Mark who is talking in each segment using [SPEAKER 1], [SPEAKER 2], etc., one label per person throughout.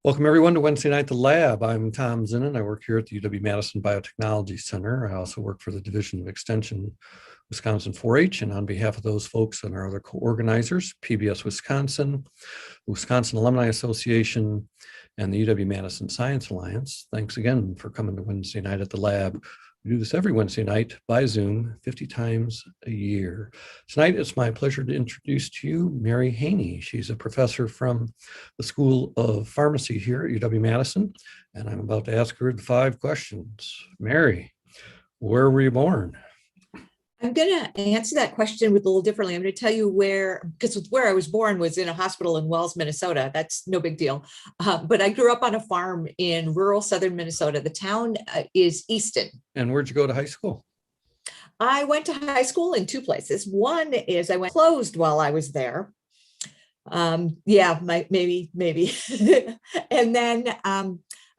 [SPEAKER 1] Welcome everyone to Wednesday Night at the Lab. I'm Tom Zinnan. I work here at the UW-Madison Biotechnology Center. I also work for the Division of Extension Wisconsin 4-H, and on behalf of those folks and our other co-organizers, PBS Wisconsin, the Wisconsin Alumni Association, and the UW-Madison Science Alliance, thanks again for coming to Wednesday Night at the Lab. We do this every Wednesday night by Zoom, 50 times a year. Tonight, it's my pleasure to introduce to you Mary Hayney. She's a professor from the School of Pharmacy here at UW-Madison, and I'm about to ask her the 5 questions. Mary, where were you born?
[SPEAKER 2] I'm going to answer that question with a little differently. I'm going to tell you where, because where I was born was in a hospital in Wells, Minnesota. That's no big deal. But I grew up on a farm in rural southern Minnesota. The town is Easton.
[SPEAKER 1] And where'd you go to high school?
[SPEAKER 2] I went to high school in 2 places. One is I went closed while I was there. Maybe. And then,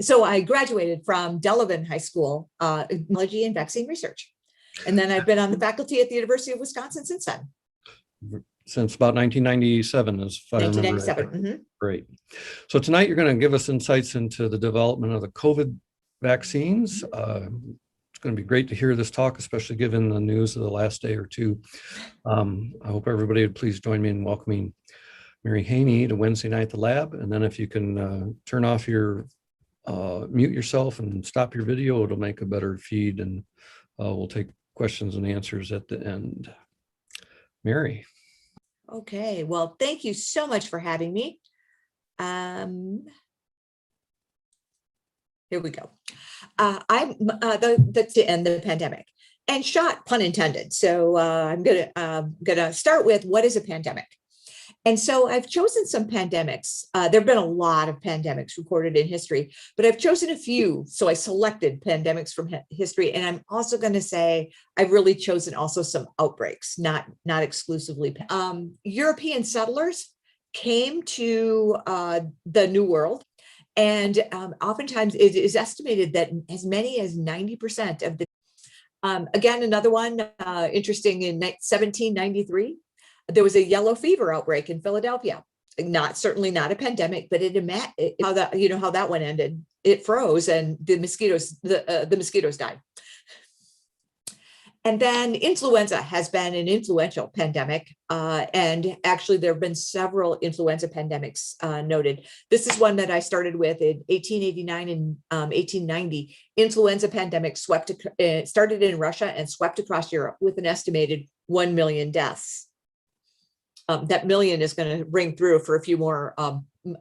[SPEAKER 2] so I graduated from Delavan High School, Immunology and Vaccine Research. And then I've been on the faculty at the University of Wisconsin since then.
[SPEAKER 1] Since about 1997, as if I remember.
[SPEAKER 2] 1997. Mm-hmm.
[SPEAKER 1] Great. So tonight you're going to give us insights into the development of the COVID vaccines. It's going to be great to hear this talk, especially given the news of the last day or two. I hope everybody would please join me in welcoming Mary Hayney to Wednesday Night at the Lab. And then if you can turn off your, mute yourself and stop your video, it'll make a better feed, and we'll take questions and answers at the end. Mary.
[SPEAKER 2] Okay, well, thank you so much for having me. Here we go. That's to end the pandemic and shot, pun intended. So I'm gonna start with what is a pandemic. And so I've chosen some pandemics. There have been a lot of pandemics recorded in history, but I've chosen a few. So I selected pandemics from history. And I'm also going to say I've really chosen also some outbreaks, not exclusively. European settlers came to the New World. And oftentimes it is estimated that as many as 90% of the, again, another one interesting in 1793, there was a yellow fever outbreak in Philadelphia. Certainly not a pandemic, but how that one ended. It froze, and the mosquitoes died. And then influenza has been an influential pandemic, and actually there have been several influenza pandemics noted. This is one that I started with in 1889 and 1890. Influenza pandemic started in Russia and swept across Europe with an estimated 1 million deaths. That million is going to ring through for a few more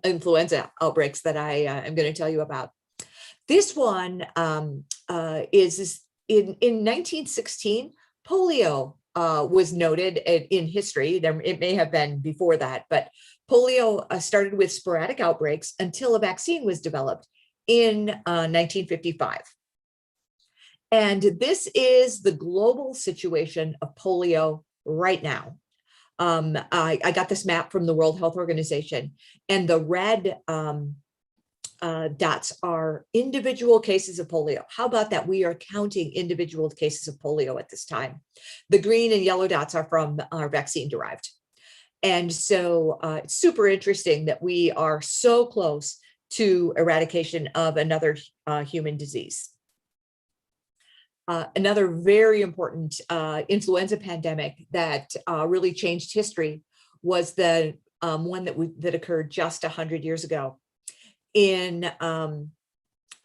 [SPEAKER 2] influenza outbreaks that I am going to tell you about. This one is in 1916, polio was noted in history. It may have been before that, but polio started with sporadic outbreaks until a vaccine was developed in 1955. And this is the global situation of polio right now. I got this map from the World Health Organization, and the red dots are individual cases of polio. How about that? We are counting individual cases of polio at this time. The green and yellow dots are from our vaccine derived. And so it's super interesting that we are so close to eradication of another human disease. Another very important influenza pandemic that really changed history was the one that occurred just 100 years ago in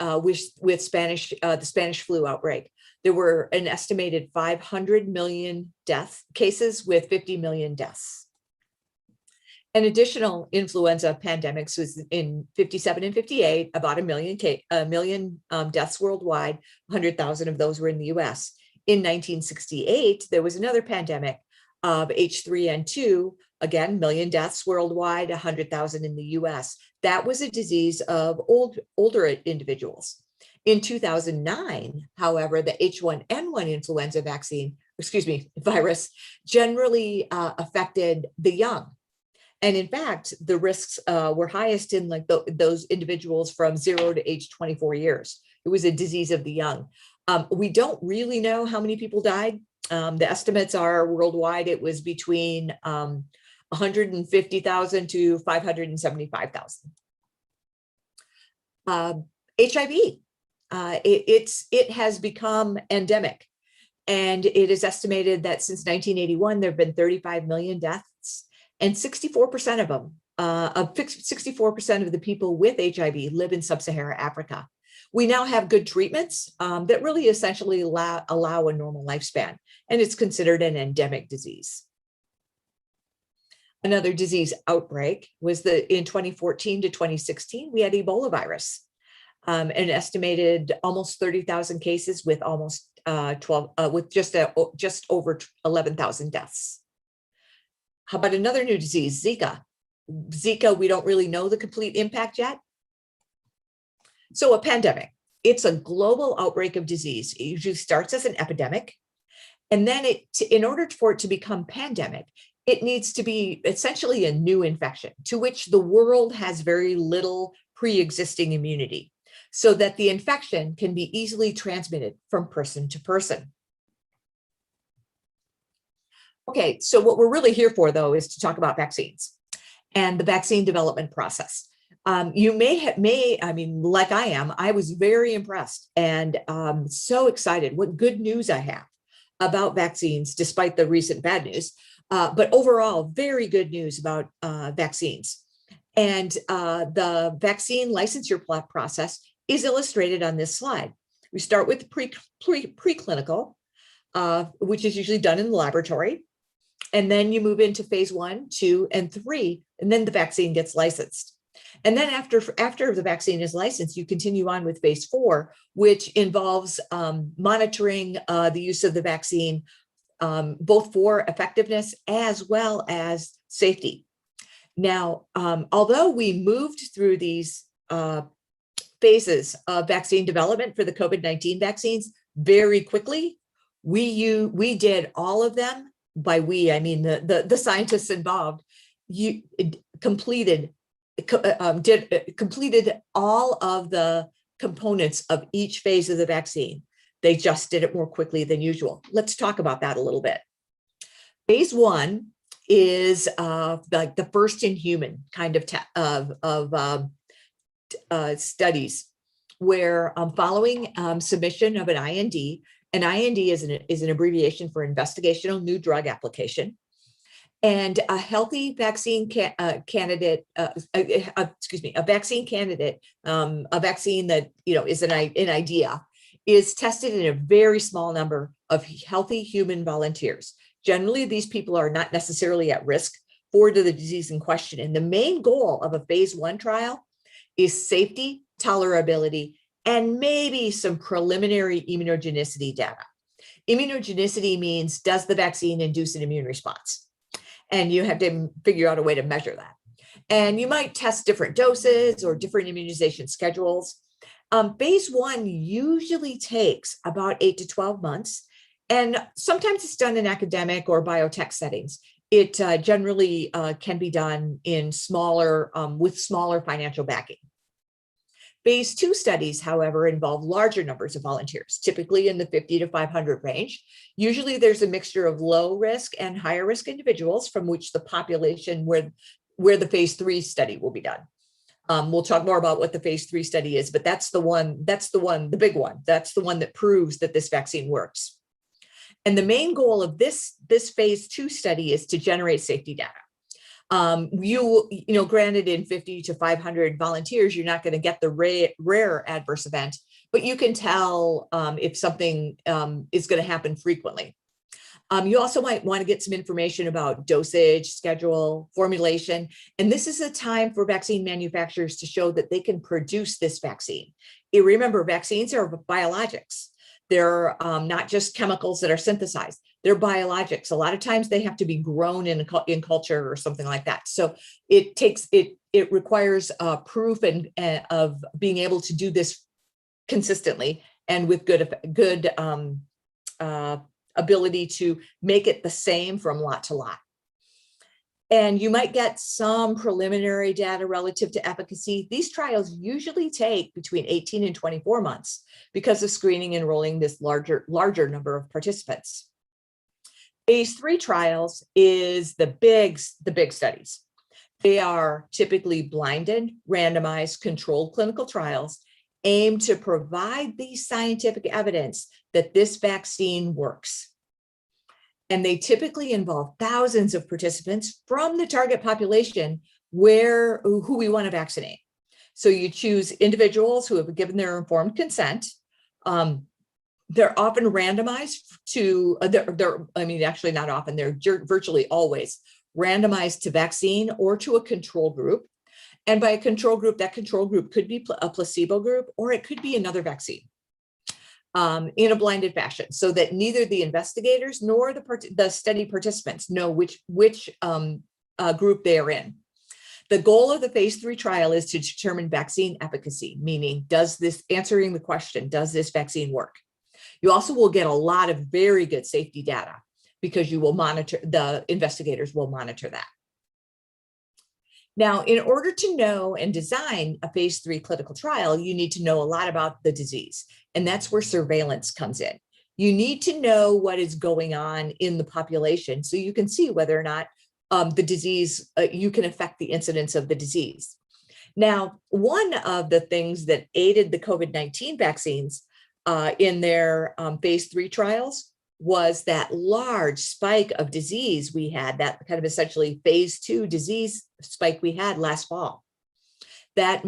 [SPEAKER 2] with the Spanish flu outbreak. There were an estimated 500 million cases with 50 million deaths. An additional influenza pandemics was in 57 and 58, about a million deaths worldwide. 100,000 of those were in the US. In 1968, there was another pandemic of H3N2, again, million deaths worldwide, 100,000 in the US. That was a disease of older individuals. In 2009, however, the H1N1 influenza virus generally affected the young. And in fact, the risks were highest in those individuals from 0 to age 24 years. It was a disease of the young. We don't really know how many people died. The estimates are worldwide, it was between 150,000 to 575,000. HIV. It has become endemic, and it is estimated that since 1981 there have been 35 million deaths, and 64% of them, 64% of the people with HIV live in sub-Saharan Africa. We now have good treatments that really essentially allow a normal lifespan, and it's considered an endemic disease. Another disease outbreak was in 2014 to 2016, we had Ebola virus, an estimated almost 30,000 cases with almost just over 11,000 deaths. How about another new disease, Zika? Zika, we don't really know the complete impact yet. So a pandemic, it's a global outbreak of disease. It usually starts as an epidemic, and then in order for it to become pandemic, it needs to be essentially a new infection to which the world has very little pre-existing immunity, so that the infection can be easily transmitted from person to person. Okay, so what we're really here for, though, is to talk about vaccines and the vaccine development process. You I mean, like I am, I was very impressed and so excited what good news I have about vaccines, despite the recent bad news. But overall, very good news about vaccines. And the vaccine licensure process is illustrated on this slide. We start with preclinical, which is usually done in the laboratory. And then you move into phase 1, 2, and 3, and then the vaccine gets licensed. And then after the vaccine is licensed, you continue on with phase 4, which involves monitoring the use of the vaccine, both for effectiveness as well as safety. Now, although we moved through these phases of vaccine development for the COVID-19 vaccines very quickly, we did all of them. By we, I mean the scientists involved. Completed all of the components of each phase of the vaccine. They just did it more quickly than usual. Let's talk about that a little bit. Phase 1 is like the first in human kind of studies, where following submission of an IND. An IND is an abbreviation for investigational new drug application, and a healthy vaccine candidate, a vaccine candidate, a vaccine that is an idea, is tested in a very small number of healthy human volunteers. Generally, these people are not necessarily at risk for the disease in question. And the main goal of a phase 1 trial is safety, tolerability, and maybe some preliminary immunogenicity data. Immunogenicity means, does the vaccine induce an immune response? And you have to figure out a way to measure that. And you might test different doses or different immunization schedules. Phase 1 usually takes about 8 to 12 months. And sometimes it's done in academic or biotech settings. It generally can be done in with smaller financial backing. Phase 2 studies, however, involve larger numbers of volunteers, typically in the 50 to 500 range. Usually there's a mixture of low risk and higher risk individuals from which the population where the phase 3 study will be done. We'll talk more about what the phase 3 study is, but that's the big one. That's the one that proves that this vaccine works. And the main goal of this phase 2 study is to generate safety data. Granted, in 50 to 500 volunteers, you're not going to get the rare adverse event, but you can tell if something is going to happen frequently. You also might want to get some information about dosage, schedule, formulation, and this is a time for vaccine manufacturers to show that they can produce this vaccine. Remember, vaccines are biologics. They're not just chemicals that are synthesized. They're biologics. A lot of times they have to be grown in culture or something like that. So it requires proof of being able to do this consistently and with good ability to make it the same from lot to lot. And you might get some preliminary data relative to efficacy. These trials usually take between 18 and 24 months because of screening and enrolling this larger number of participants. Phase 3 trials is the big studies. They are typically blinded, randomized, controlled clinical trials aimed to provide the scientific evidence that this vaccine works. And they typically involve thousands of participants from the target population who we want to vaccinate. So you choose individuals who have given their informed consent. They're often randomized to, actually not often, they're virtually always randomized to vaccine or to a control group. And by a control group, that control group could be a placebo group, or it could be another vaccine in a blinded fashion, so that neither the investigators nor the study participants know which group they are in. The goal of the phase 3 trial is to determine vaccine efficacy, meaning answering the question, does this vaccine work? You also will get a lot of very good safety data because the investigators will monitor that. Now, in order to know and design a phase 3 clinical trial, you need to know a lot about the disease, and that's where surveillance comes in. You need to know what is going on in the population so you can see whether or not the disease, you can affect the incidence of the disease. Now, one of the things that aided the COVID-19 vaccines in their phase 3 trials was that large spike of disease we had, that kind of essentially phase 2 disease spike we had last fall. That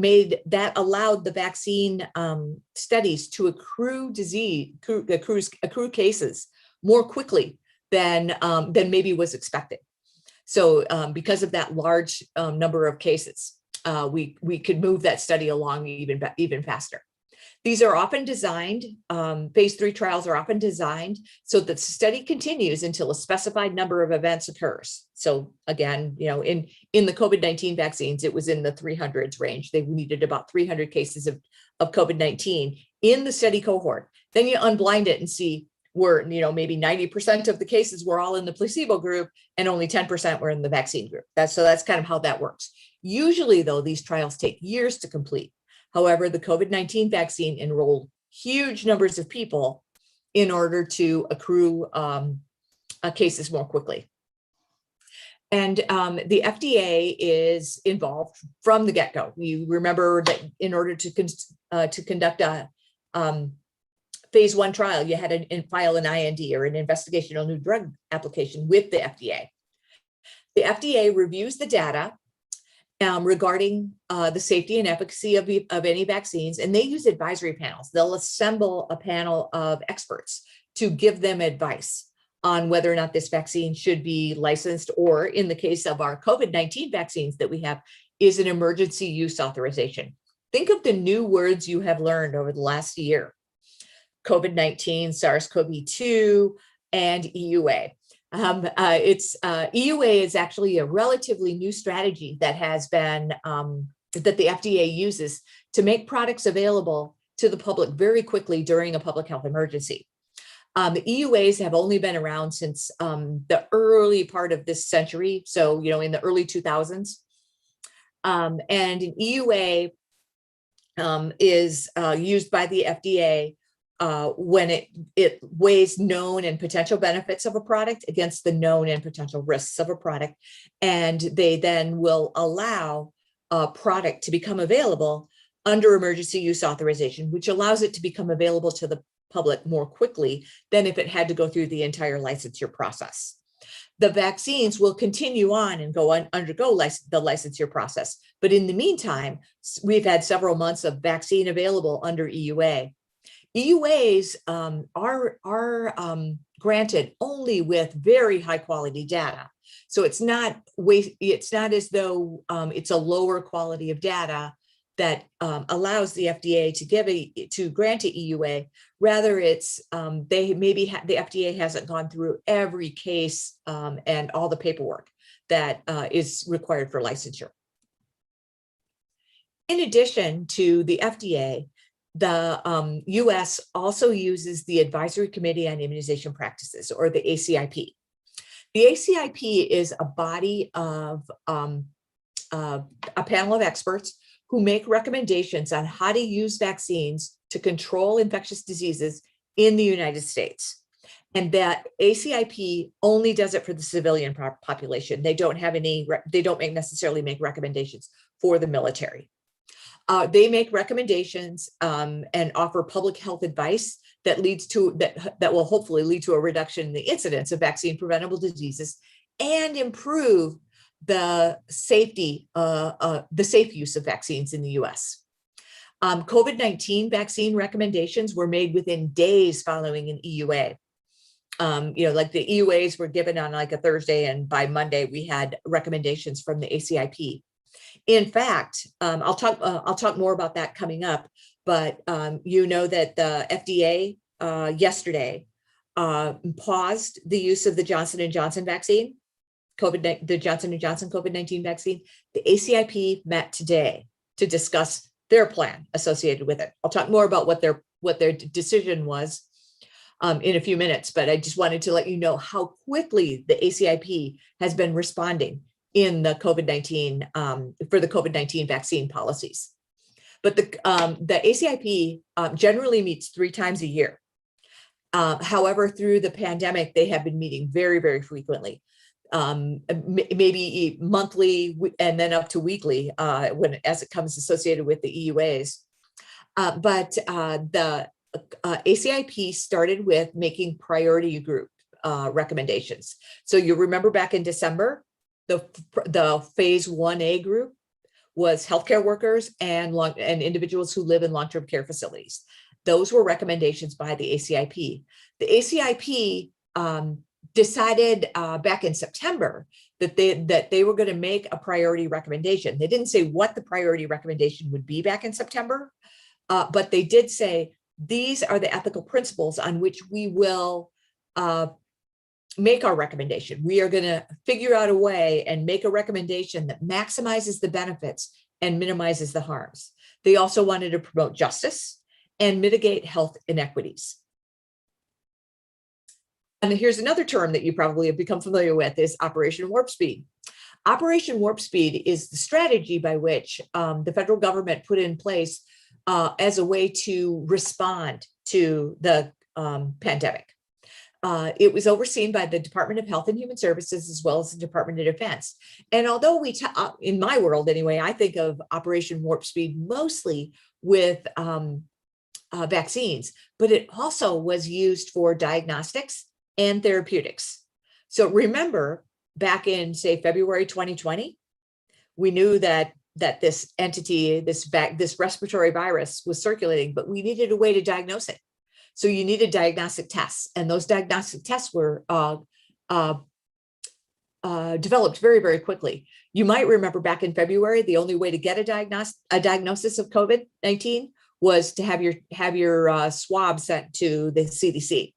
[SPEAKER 2] allowed the vaccine studies to accrue cases more quickly than maybe was expected. So because of that large number of cases, we could move that study along even faster. These are often designed, phase 3 trials are often designed so that the study continues until a specified number of events occurs. So again, in the COVID-19 vaccines, it was in the 300s range. They needed about 300 cases of COVID-19 in the study cohort. Then you unblind it and see where, maybe 90% of the cases were all in the placebo group and only 10% were in the vaccine group. So that's kind of how that works. Usually though, these trials take years to complete. However, the COVID-19 vaccine enrolled huge numbers of people in order to accrue cases more quickly. And the FDA is involved from the get-go. You remember that in order to conduct a phase 1 trial, you had to file an IND, or an investigational new drug application, with the FDA. The FDA reviews the data regarding the safety and efficacy of any vaccines, and they use advisory panels. They'll assemble a panel of experts to give them advice on whether or not this vaccine should be licensed, or in the case of our COVID-19 vaccines that we have, is an emergency use authorization. Think of the new words you have learned over the last year: COVID-19, SARS-CoV-2, and EUA. EUA is actually a relatively new strategy that has been, that the FDA uses to make products available to the public very quickly during a public health emergency. The EUAs have only been around since the early part of this century. So, in the early 2000s. And an EUA is used by the FDA when it weighs known and potential benefits of a product against the known and potential risks of a product. And they then will allow a product to become available under emergency use authorization, which allows it to become available to the public more quickly than if it had to go through the entire licensure process. The vaccines will continue on and undergo the licensure process. But in the meantime, we've had several months of vaccine available under EUA. EUAs are granted only with very high quality data. So it's not as though it's a lower quality of data that allows the FDA to grant an EUA. Rather, it's the FDA hasn't gone through every case and all the paperwork that is required for licensure. In addition to the FDA, the US also uses the Advisory Committee on Immunization Practices, or the ACIP. The ACIP is a body of a panel of experts who make recommendations on how to use vaccines to control infectious diseases in the United States. And that ACIP only does it for the civilian population. They don't have any, they don't necessarily make recommendations for the military. They make recommendations and offer public health advice that leads to, that will hopefully lead to a reduction in the incidence of vaccine preventable diseases and improve the safety, the safe use of vaccines in the US. COVID-19 vaccine recommendations were made within days following an EUA. Like the EUAs were given on like a Thursday, and by Monday we had recommendations from the ACIP. In fact, I'll talk more about that coming up, but you know that the FDA yesterday paused the use of the Johnson & Johnson vaccine, the Johnson & Johnson COVID-19 vaccine. The ACIP met today to discuss their plan associated with it. I'll talk more about what their decision was in a few minutes, but I just wanted to let you know how quickly the ACIP has been responding in the COVID-19 for the COVID-19 vaccine policies. But the ACIP generally meets 3 times a year. However, through the pandemic, they have been meeting very, very frequently, maybe monthly and then up to weekly as it comes associated with the EUAs. But the ACIP started with making priority group recommendations. So you remember back in December, the phase 1A group was healthcare workers and individuals who live in long-term care facilities. Those were recommendations by the ACIP. The ACIP decided back in September that they were going to make a priority recommendation. They didn't say what the priority recommendation would be back in September, but they did say these are the ethical principles on which we will make our recommendation. We are going to figure out a way and make a recommendation that maximizes the benefits and minimizes the harms. They also wanted to promote justice and mitigate health inequities. And here's another term that you probably have become familiar with is Operation Warp Speed. Operation Warp Speed is the strategy by which the federal government put in place as a way to respond to the pandemic. It was overseen by the Department of Health and Human Services as well as the Department of Defense. And although in my world anyway, I think of Operation Warp Speed mostly with vaccines, but it also was used for diagnostics and therapeutics. So remember, back in, say, February 2020, we knew that this entity, this respiratory virus was circulating, but we needed a way to diagnose it. So you needed diagnostic tests, and those diagnostic tests were developed very, very quickly. You might remember back in February, the only way to get a diagnosis of COVID-19 was to have your swab sent to the CDC.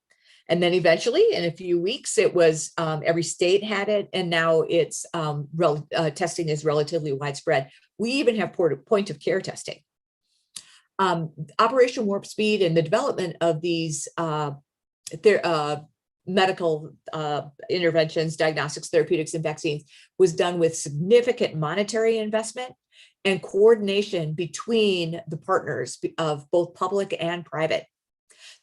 [SPEAKER 2] And then eventually, in a few weeks, it was every state had it, and now it's testing is relatively widespread. We even have point of care testing. Operation Warp Speed and the development of these medical interventions, diagnostics, therapeutics, and vaccines was done with significant monetary investment and coordination between the partners of both public and private.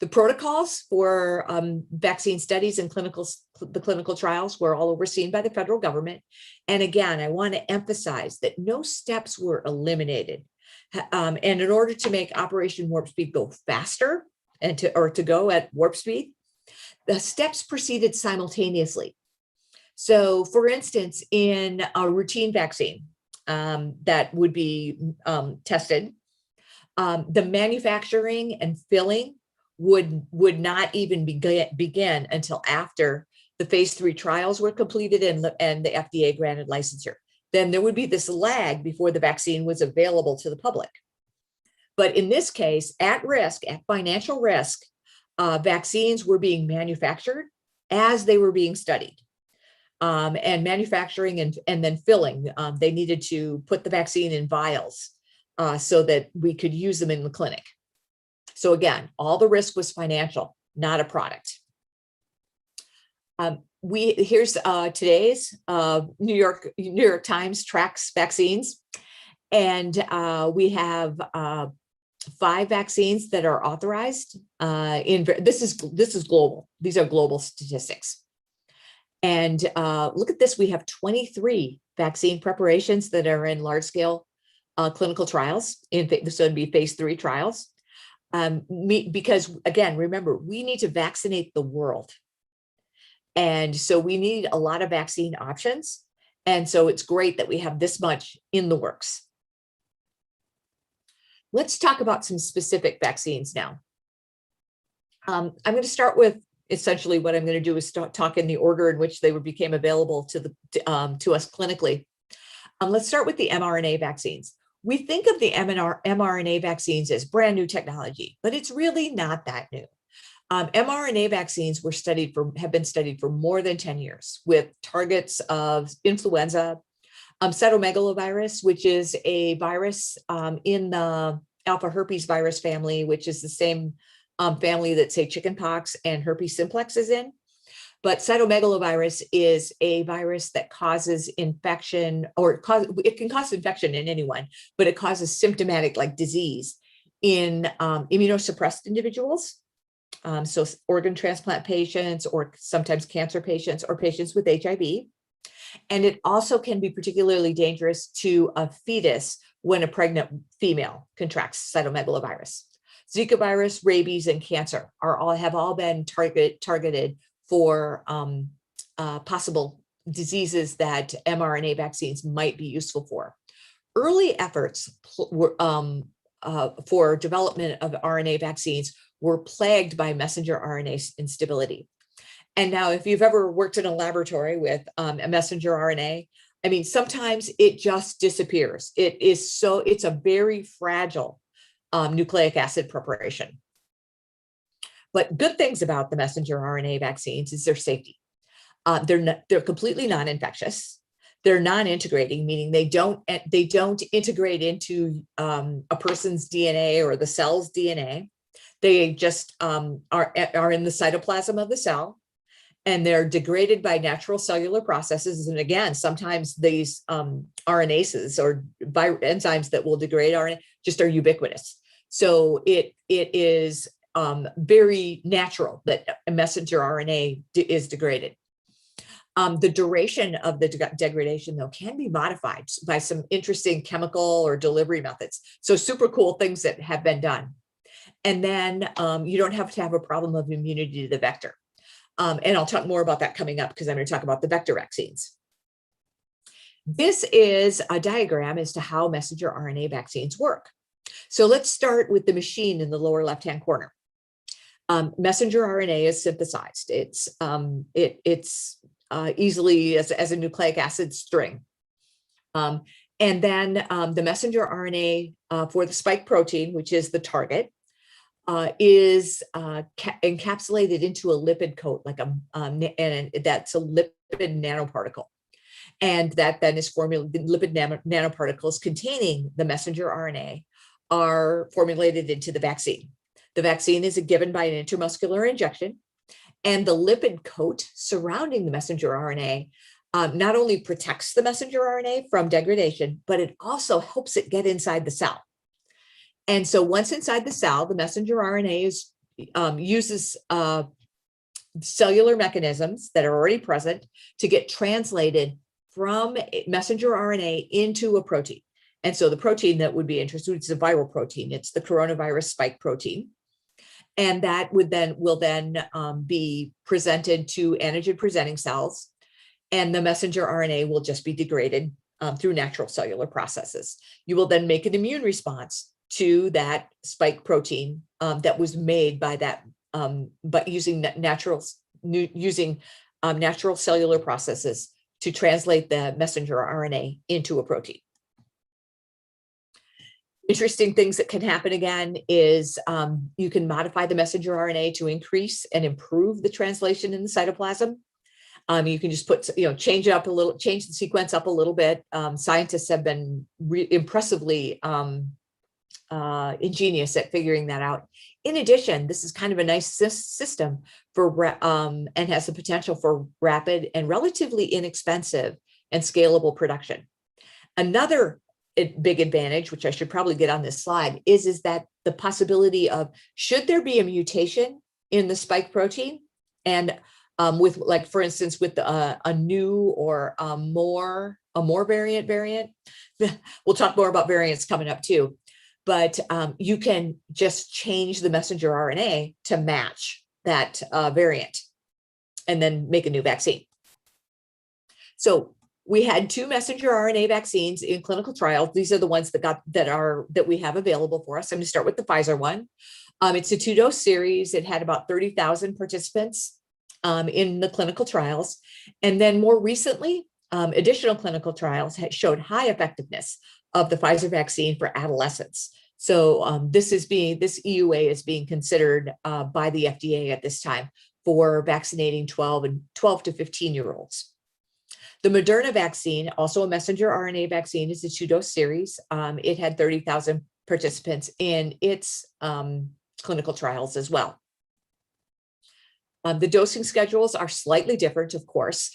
[SPEAKER 2] The protocols for vaccine studies and the clinical trials were all overseen by the federal government. And again, I want to emphasize that no steps were eliminated. And in order to make Operation Warp Speed go faster and to go at warp speed, the steps proceeded simultaneously. So for instance, in a routine vaccine that would be tested, the manufacturing and filling would not even begin until after the phase 3 trials were completed and the FDA granted licensure. Then there would be this lag before the vaccine was available to the public. But in this case, at financial risk, vaccines were being manufactured as they were being studied. And manufacturing and then filling, they needed to put the vaccine in vials so that we could use them in the clinic. So again, all the risk was financial, not a product. Here's today's New York Times tracks vaccines, and we have 5 vaccines that are authorized. This is global. These are global statistics. And look at this. We have 23 vaccine preparations that are in large-scale clinical trials. So it'd be phase 3 trials. Because again, remember, we need to vaccinate the world. And so we need a lot of vaccine options. And so it's great that we have this much in the works. Let's talk about some specific vaccines now. I'm going to start with essentially what I'm going to do is talk in the order in which they became available to us clinically. Let's start with the mRNA vaccines. We think of the mRNA vaccines as brand new technology, but it's really not that new. mRNA vaccines have been studied for more than 10 years with targets of influenza, cytomegalovirus, which is a virus in the alpha herpes virus family, which is the same family that, say, chickenpox and herpes simplex is in. But cytomegalovirus is a virus that causes infection, or it can cause infection in anyone, but it causes symptomatic like disease in immunosuppressed individuals. So organ transplant patients, or sometimes cancer patients, or patients with HIV. And it also can be particularly dangerous to a fetus when a pregnant female contracts cytomegalovirus. Zika virus, rabies, and cancer have all been targeted for possible diseases that mRNA vaccines might be useful for. Early efforts for development of RNA vaccines were plagued by messenger RNA instability. And now, if you've ever worked in a laboratory with a messenger RNA, I mean, sometimes it just disappears. It's a very fragile nucleic acid preparation. But good things about the messenger RNA vaccines is their safety. They're completely non-infectious. They're non-integrating, meaning they don't integrate into a person's DNA or the cell's DNA. They just are in the cytoplasm of the cell, and they're degraded by natural cellular processes. And again, sometimes these RNases or enzymes that will degrade RNA just are ubiquitous. So it is very natural that a messenger RNA is degraded. The duration of the degradation, though, can be modified by some interesting chemical or delivery methods. So super cool things that have been done. And then you don't have to have a problem of immunity to the vector. And I'll talk more about that coming up, because I'm going to talk about the vector vaccines. This is a diagram as to how messenger RNA vaccines work. So let's start with the machine in the lower left-hand corner. Messenger RNA is synthesized. It's easily as a nucleic acid string. And then the messenger RNA for the spike protein, which is the target, is encapsulated into a lipid coat, like and that's a lipid nanoparticle. And that then is formulated, lipid nanoparticles containing the messenger RNA are formulated into the vaccine. The vaccine is given by an intramuscular injection, and the lipid coat surrounding the messenger RNA not only protects the messenger RNA from degradation, but it also helps it get inside the cell. And so once inside the cell, the messenger RNA uses cellular mechanisms that are already present to get translated from messenger RNA into a protein. And so the protein that would be interested is a viral protein. It's the coronavirus spike protein. And that will then be presented to antigen presenting cells. And the messenger RNA will just be degraded through natural cellular processes. You will then make an immune response to that spike protein that was made by that, but using natural cellular processes to translate the messenger RNA into a protein. Interesting things that can happen again is you can modify the messenger RNA to increase and improve the translation in the cytoplasm. You can just change it up a little, change the sequence up a little bit. Scientists have been impressively ingenious at figuring that out. In addition, this is kind of a nice system for and has the potential for rapid and relatively inexpensive and scalable production. Another big advantage, which I should probably get on this slide, is that the possibility of, should there be a mutation in the spike protein, and with, like, for instance, with a new or a more variant, we'll talk more about variants coming up too, but you can just change the messenger RNA to match that variant and then make a new vaccine. So we had 2 messenger RNA vaccines in clinical trials. These are the ones that we have available for us. I'm going to start with the Pfizer one. It's a 2-dose series. It had about 30,000 participants in the clinical trials. And then more recently, additional clinical trials showed high effectiveness of the Pfizer vaccine for adolescents. So this EUA is being considered by the FDA at this time for vaccinating 12 to 15-year-olds. The Moderna vaccine, also a messenger RNA vaccine, is a 2-dose series. It had 30,000 participants in its clinical trials as well. The dosing schedules are slightly different, of course.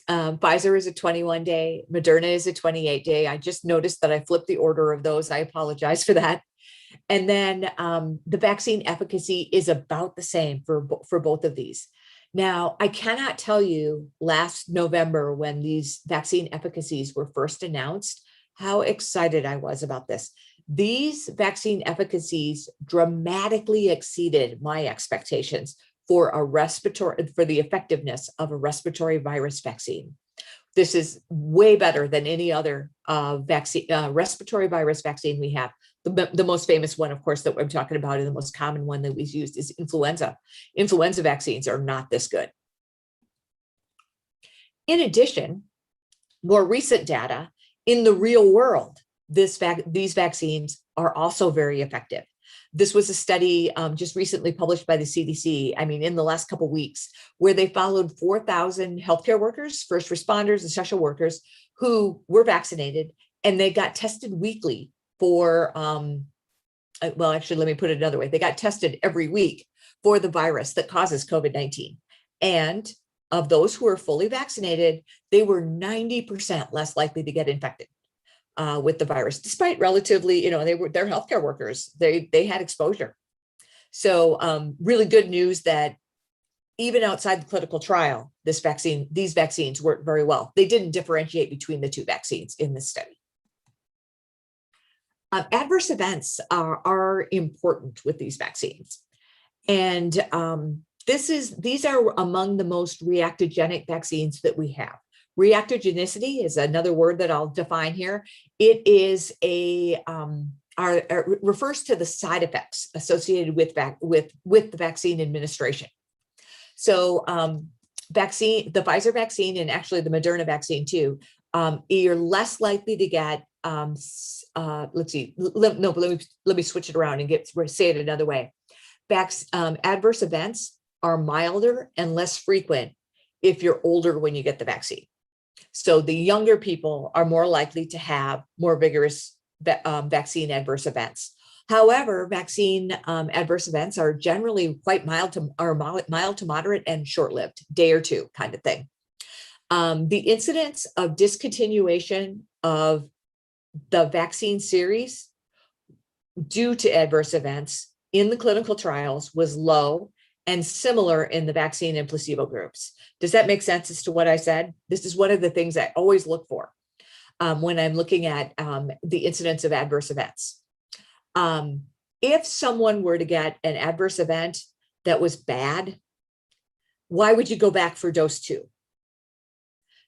[SPEAKER 2] Pfizer is a 21-day, Moderna is a 28-day. I just noticed that I flipped the order of those. I apologize for that. And then the vaccine efficacy is about the same for both of these. Now, I cannot tell you last November, when these vaccine efficacies were first announced, how excited I was about this. These vaccine efficacies dramatically exceeded my expectations for the effectiveness of a respiratory virus vaccine. This is way better than any other respiratory virus vaccine we have. The most famous one, of course, that I'm talking about, and the most common one that we've used, is influenza. Influenza vaccines are not this good. In addition, more recent data in the real world, these vaccines are also very effective. This was a study just recently published by the CDC, in the last couple of weeks, where they followed 4,000 healthcare workers, first responders, and essential workers who were vaccinated, and they got tested weekly for, well, actually, let me put it another way. They got tested every week for the virus that causes COVID-19. And of those who were fully vaccinated, they were 90% less likely to get infected with the virus, despite relatively, they're healthcare workers. They had exposure. So really good news that even outside the clinical trial, these vaccines work very well. They didn't differentiate between the 2 vaccines in this study. Adverse events are important with these vaccines. And these are among the most reactogenic vaccines that we have. Reactogenicity is another word that I'll define here. It is refers to the side effects associated with the vaccine administration. So the Pfizer vaccine, and actually the Moderna vaccine too, you're less likely to get, let's see, let me switch it around and say it another way. Adverse events are milder and less frequent if you're older when you get the vaccine. So the younger people are more likely to have more vigorous vaccine adverse events. However, vaccine adverse events are generally quite mild to moderate and short-lived, day or 2 kind of thing. The incidence of discontinuation of the vaccine series due to adverse events in the clinical trials was low and similar in the vaccine and placebo groups. Does that make sense as to what I said? This is one of the things I always look for when I'm looking at the incidence of adverse events. If someone were to get an adverse event that was bad, why would you go back for dose 2?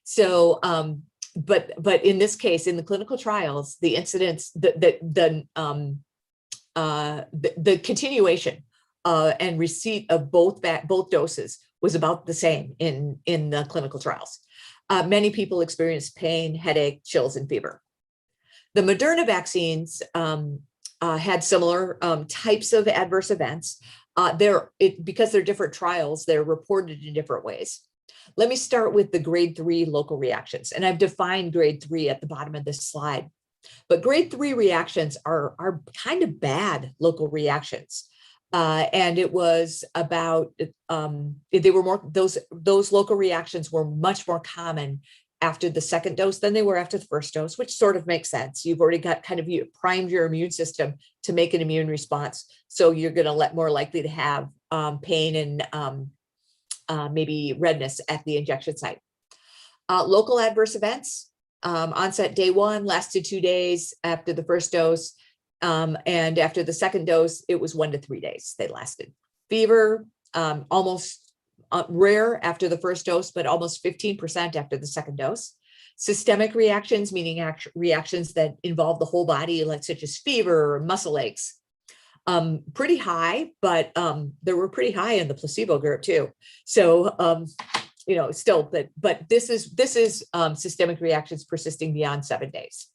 [SPEAKER 2] So, but in this case, in the clinical trials, the incidence, the continuation and receipt of both doses was about the same in the clinical trials. Many people experienced pain, headache, chills, and fever. The Moderna vaccines had similar types of adverse events. Because they're different trials, they're reported in different ways. Let me start with the grade 3 local reactions. And I've defined grade 3 at the bottom of this slide. But grade 3 reactions are kind of bad local reactions. And it was about, those local reactions were much more common after the second dose than they were after the first dose, which sort of makes sense. You've already got you primed your immune system to make an immune response. So you're going to more likely to have pain and maybe redness at the injection site. Local adverse events, onset day 1, lasted 2 days after the first dose. And after the second dose, it was 1 to 3 days they lasted. Fever, almost rare after the first dose, but almost 15% after the second dose. Systemic reactions, meaning reactions that involve the whole body, like such as fever or muscle aches, pretty high, but they were pretty high in the placebo group too. So, still, but this is systemic reactions persisting beyond 7 days.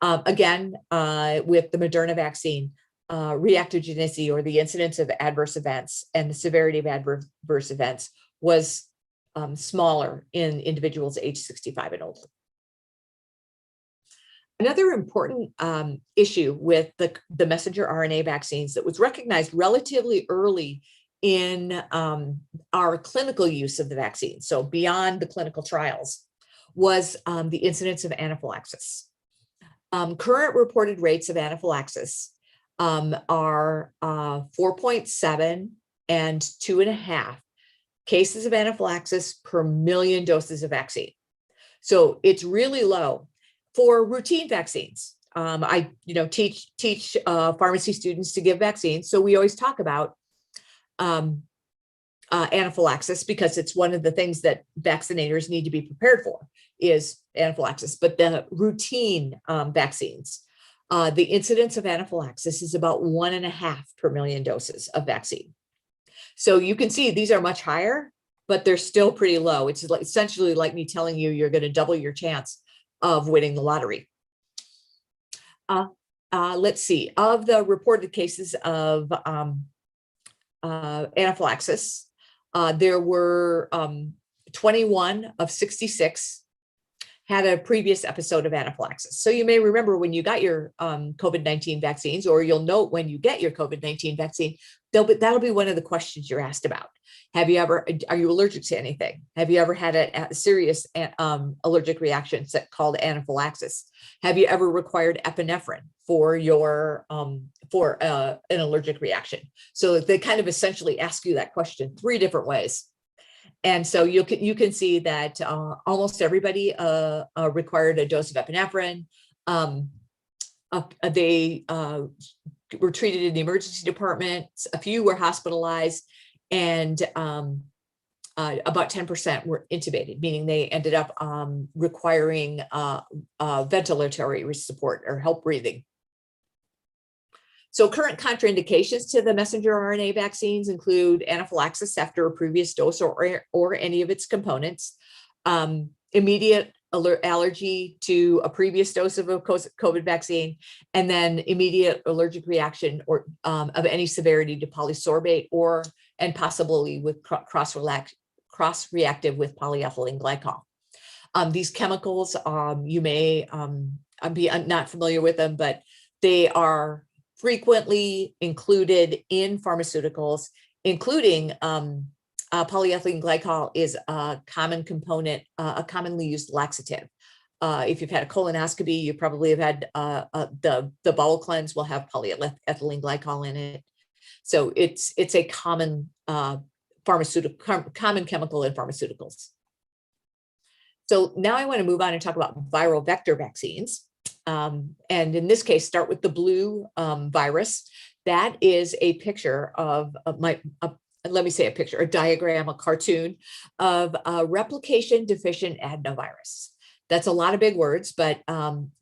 [SPEAKER 2] Again, with the Moderna vaccine, reactogenicity, or the incidence of adverse events and the severity of adverse events, was smaller in individuals age 65 and older. Another important issue with the messenger RNA vaccines that was recognized relatively early in our clinical use of the vaccine, so beyond the clinical trials, was the incidence of anaphylaxis. Current reported rates of anaphylaxis are 4.7 and 2.5 cases of anaphylaxis per million doses of vaccine. So it's really low for routine vaccines. I teach pharmacy students to give vaccines, so we always talk about anaphylaxis, because it's one of the things that vaccinators need to be prepared for, is anaphylaxis. But the routine vaccines, the incidence of anaphylaxis is about 1.5 per million doses of vaccine. So you can see these are much higher, but they're still pretty low. It's essentially like me telling you you're going to double your chance of winning the lottery. Let's see, of the reported cases of anaphylaxis, there were 21 of 66 had a previous episode of anaphylaxis. So you may remember when you got your COVID-19 vaccines, or you'll note when you get your COVID-19 vaccine, that'll be one of the questions you're asked about. Are you allergic to anything? Have you ever had a serious allergic reaction called anaphylaxis? Have you ever required epinephrine for your an allergic reaction? So they kind of essentially ask you that question 3 different ways. And so you can see that almost everybody required a dose of epinephrine. They were treated in the emergency department. A few were hospitalized, and about 10% were intubated, meaning they ended up requiring ventilatory support or help breathing. So current contraindications to the messenger RNA vaccines include anaphylaxis after a previous dose or any of its components, immediate allergy to a previous dose of a COVID vaccine, and then immediate allergic reaction or of any severity to polysorbate and possibly with cross-reactive with polyethylene glycol. These chemicals, you may be not familiar with them, but they are frequently included in pharmaceuticals, including polyethylene glycol is a common component, a commonly used laxative. If you've had a colonoscopy, you probably have had the bowel cleanse will have polyethylene glycol in it. So it's a common common chemical in pharmaceuticals. So now I want to move on and talk about viral vector vaccines. And in this case, start with the blue virus. That is a picture of a diagram, a cartoon of a replication deficient adenovirus. That's a lot of big words, but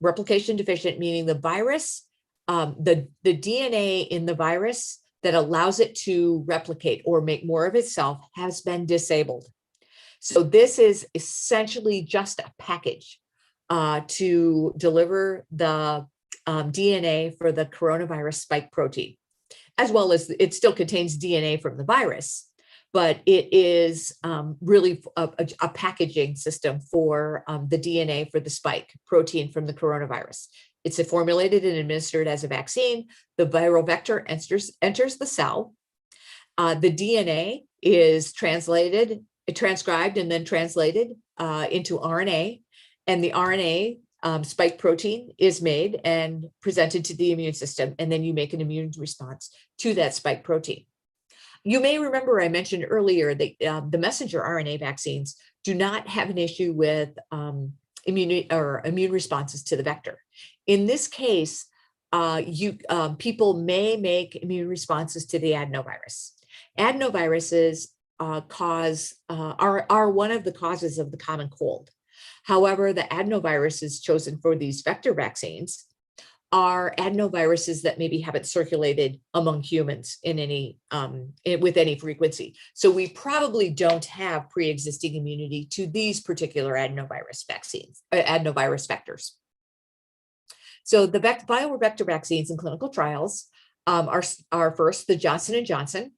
[SPEAKER 2] replication deficient meaning the virus, the DNA in the virus that allows it to replicate or make more of itself has been disabled. So this is essentially just a package to deliver the DNA for the coronavirus spike protein, as well as it still contains DNA from the virus, but it is really a packaging system for the DNA for the spike protein from the coronavirus. It's formulated and administered as a vaccine. The viral vector enters the cell. The DNA is transcribed and then translated into RNA. and the RNA spike protein is made and presented to the immune system, and then you make an immune response to that spike protein. You may remember I mentioned earlier that the messenger RNA vaccines do not have an issue with immune responses to the vector. In this case, people may make immune responses to the adenovirus. Adenoviruses are one of the causes of the common cold. However, the adenoviruses chosen for these vector vaccines are adenoviruses that maybe haven't circulated among humans in any with any frequency. So we probably don't have pre-existing immunity to these particular adenovirus vaccines, adenovirus vectors. So the viral vector vaccines in clinical trials are first the Johnson & Johnson.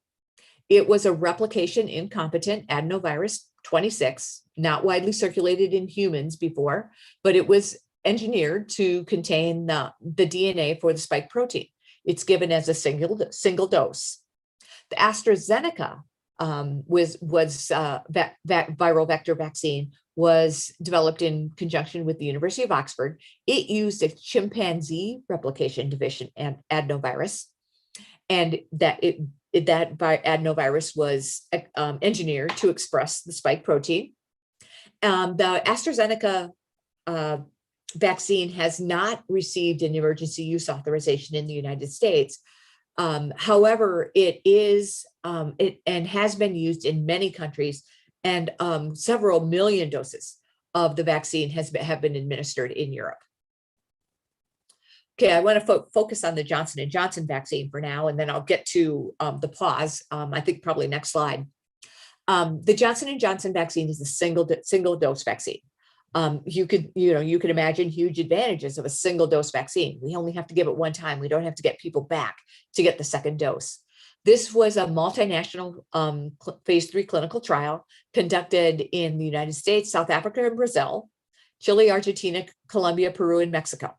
[SPEAKER 2] It was a replication incompetent adenovirus 26, not widely circulated in humans before, but it was engineered to contain the DNA for the spike protein. It's given as a single dose. The AstraZeneca viral vector vaccine was developed in conjunction with the University of Oxford. It used a chimpanzee replication deficient adenovirus, and that adenovirus was engineered to express the spike protein. The AstraZeneca vaccine has not received an emergency use authorization in the United States. However, it is and has been used in many countries, and several million doses of the vaccine have been administered in Europe. Okay, I want to focus on the Johnson & Johnson vaccine for now, and then I'll get to the pause. I think probably next slide. The Johnson & Johnson vaccine is a single dose vaccine. You could imagine huge advantages of a single dose vaccine. We only have to give it one time. We don't have to get people back to get the second dose. This was a multinational phase 3 clinical trial conducted in the United States, South Africa, and Brazil, Chile, Argentina, Colombia, Peru, and Mexico.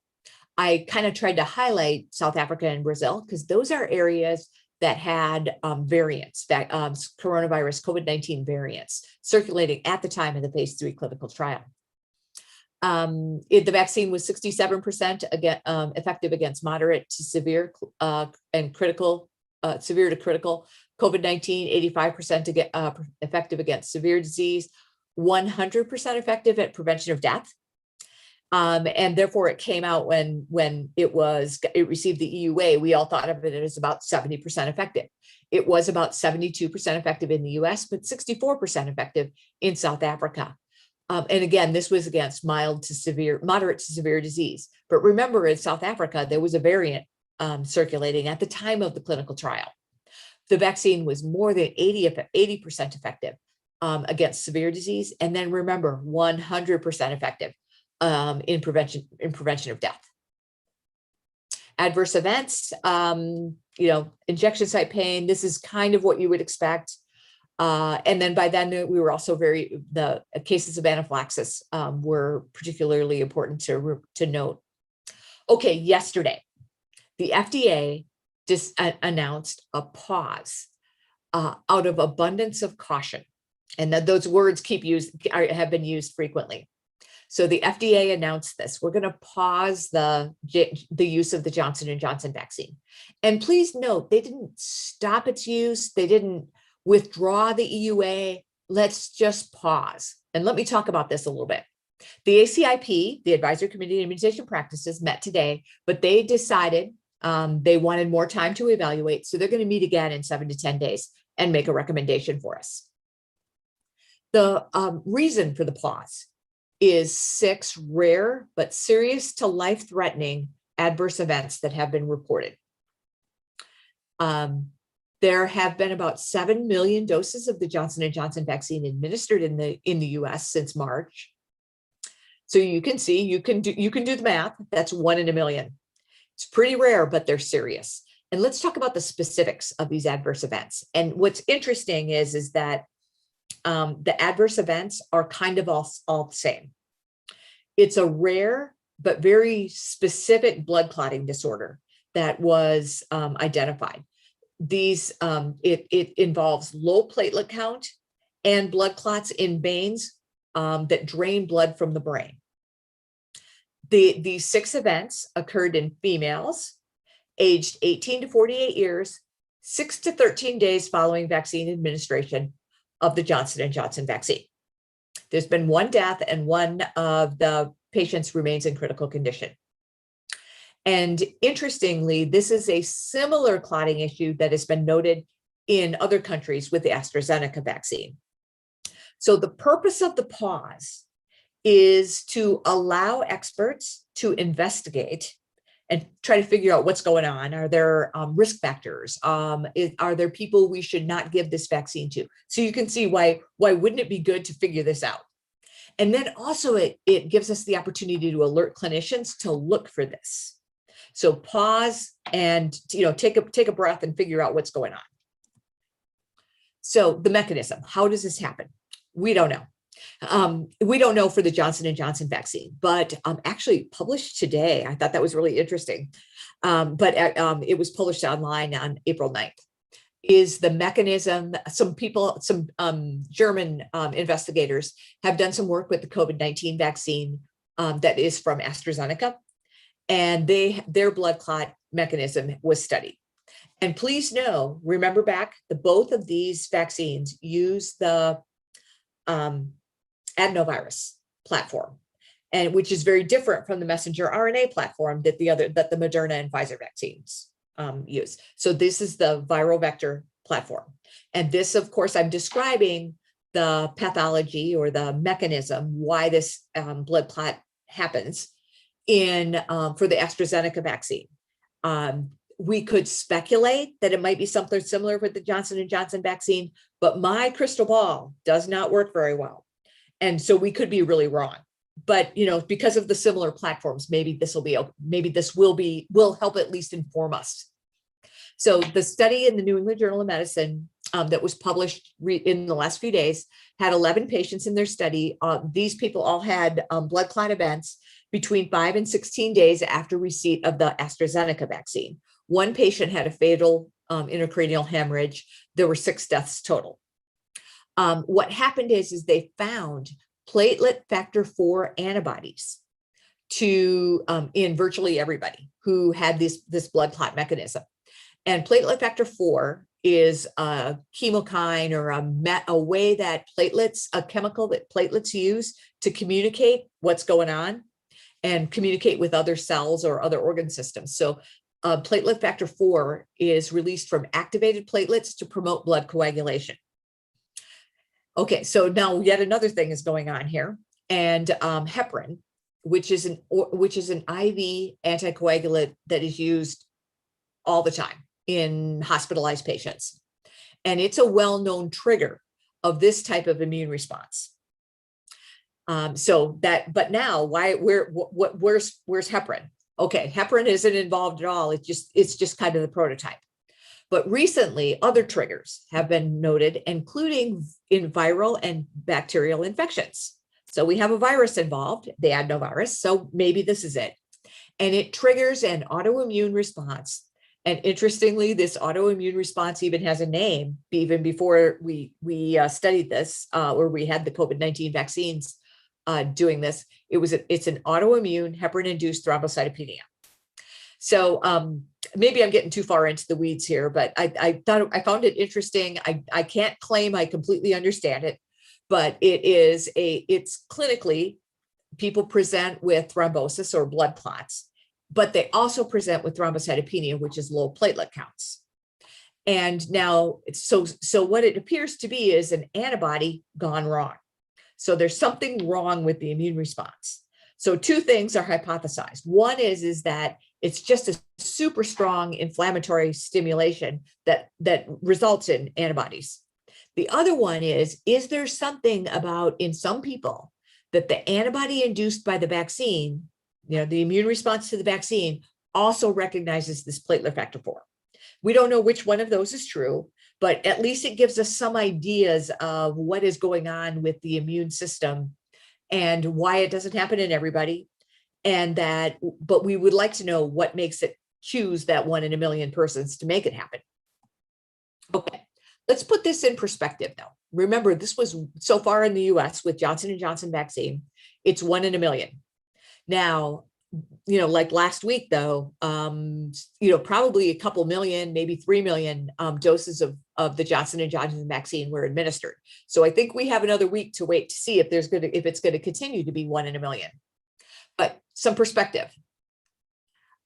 [SPEAKER 2] I kind of tried to highlight South Africa and Brazil because those are areas that had variants, coronavirus, COVID-19 variants circulating at the time of the phase 3 clinical trial. The vaccine was 67% effective against moderate to severe and critical, severe to critical COVID-19, 85% effective against severe disease, 100% effective at prevention of death. And therefore it came out when it received the EUA, we all thought of it as about 70% effective. It was about 72% effective in the US, but 64% effective in South Africa. And again, this was against moderate to severe disease. But remember, in South Africa, there was a variant circulating at the time of the clinical trial. The vaccine was more than 80% effective against severe disease. And then remember, 100% effective in prevention of death. Adverse events, injection site pain. This is kind of what you would expect. And then by then we were also the cases of anaphylaxis were particularly important to note. Okay, yesterday, the FDA just announced a pause out of abundance of caution. And those words have been used frequently. So the FDA announced this. We're going to pause the use of the Johnson & Johnson vaccine. And please note, they didn't stop its use. They didn't withdraw the EUA. Let's just pause. And let me talk about this a little bit. The ACIP, the Advisory Committee on Immunization Practices, met today, but they decided they wanted more time to evaluate. So they're going to meet again in 7 to 10 days and make a recommendation for us. The reason for the pause is 6 rare but serious to life-threatening adverse events that have been reported. There have been about 7 million doses of the Johnson & Johnson vaccine administered in the US since March. So you can see, you can do the math. That's 1 in a million. It's pretty rare, but they're serious. And let's talk about the specifics of these adverse events. And what's interesting is that the adverse events are kind of all the same. It's a rare but very specific blood clotting disorder that was identified. It involves low platelet count and blood clots in veins that drain blood from the brain. These 6 events occurred in females aged 18 to 48 years, 6 to 13 days following vaccine administration of the Johnson & Johnson vaccine. There's been 1 death and 1 of the patients remains in critical condition. And interestingly, this is a similar clotting issue that has been noted in other countries with the AstraZeneca vaccine. So the purpose of the pause is to allow experts to investigate and try to figure out what's going on. Are there risk factors? Are there people we should not give this vaccine to? So you can see why wouldn't it be good to figure this out? And then also it gives us the opportunity to alert clinicians to look for this. So pause and take a breath and figure out what's going on. So the mechanism, how does this happen? We don't know. We don't know for the Johnson & Johnson vaccine, but actually published today, I thought that was really interesting, but it was published online on April 9th, is the mechanism. Some German investigators have done some work with the COVID-19 vaccine that is from AstraZeneca, and their blood clot mechanism was studied. And please know, remember back, both of these vaccines use the adenovirus platform, and which is very different from the messenger RNA platform that the Moderna and Pfizer vaccines use. So this is the viral vector platform. And this, of course, I'm describing the pathology or the mechanism why this blood clot happens for the AstraZeneca vaccine. We could speculate that it might be something similar with the Johnson & Johnson vaccine, but my crystal ball does not work very well. And so we could be really wrong. But, because of the similar platforms, maybe this will help at least inform us. So the study in the New England Journal of Medicine that was published in the last few days had 11 patients in their study. These people all had blood clot events between 5 and 16 days after receipt of the AstraZeneca vaccine. One patient had a fatal intracranial hemorrhage. There were 6 deaths total. What happened is they found platelet factor 4 antibodies in virtually everybody who had this blood clot mechanism. And platelet factor 4 is a chemokine or a way that a chemical that platelets use to communicate what's going on and communicate with other cells or other organ systems. So platelet factor 4 is released from activated platelets to promote blood coagulation. Okay, so now yet another thing is going on here, and heparin, which is an IV anticoagulant that is used all the time in hospitalized patients, and it's a well-known trigger of this type of immune response. But now where's heparin? Okay, heparin isn't involved at all. It's just kind of the prototype. But recently, other triggers have been noted, including in viral and bacterial infections. So we have a virus involved, the adenovirus, so maybe this is it. And it triggers an autoimmune response. And interestingly, this autoimmune response even has a name. Even before we studied this, or we had the COVID-19 vaccines doing this, it's an autoimmune heparin-induced thrombocytopenia. So maybe I'm getting too far into the weeds here, but I found it interesting. I can't claim I completely understand it, but it's clinically, people present with thrombosis or blood clots, but they also present with thrombocytopenia, which is low platelet counts. And now, so what it appears to be is an antibody gone wrong. So there's something wrong with the immune response. So 2 things are hypothesized. One is that it's just a super strong inflammatory stimulation that results in antibodies. The other one is there something about, in some people, that the antibody induced by the vaccine, the immune response to the vaccine, also recognizes this platelet factor 4. We don't know which one of those is true, but at least it gives us some ideas of what is going on with the immune system and why it doesn't happen in everybody. But we would like to know what makes it choose that 1 in a million persons to make it happen. Okay, let's put this in perspective though. Remember, this was so far in the US with Johnson & Johnson vaccine, it's 1 in a million. Now, like last week though, probably a couple million, maybe 3 million doses of the Johnson & Johnson vaccine were administered. So I think we have another week to wait to see if it's going to continue to be 1 in a million. But some perspective.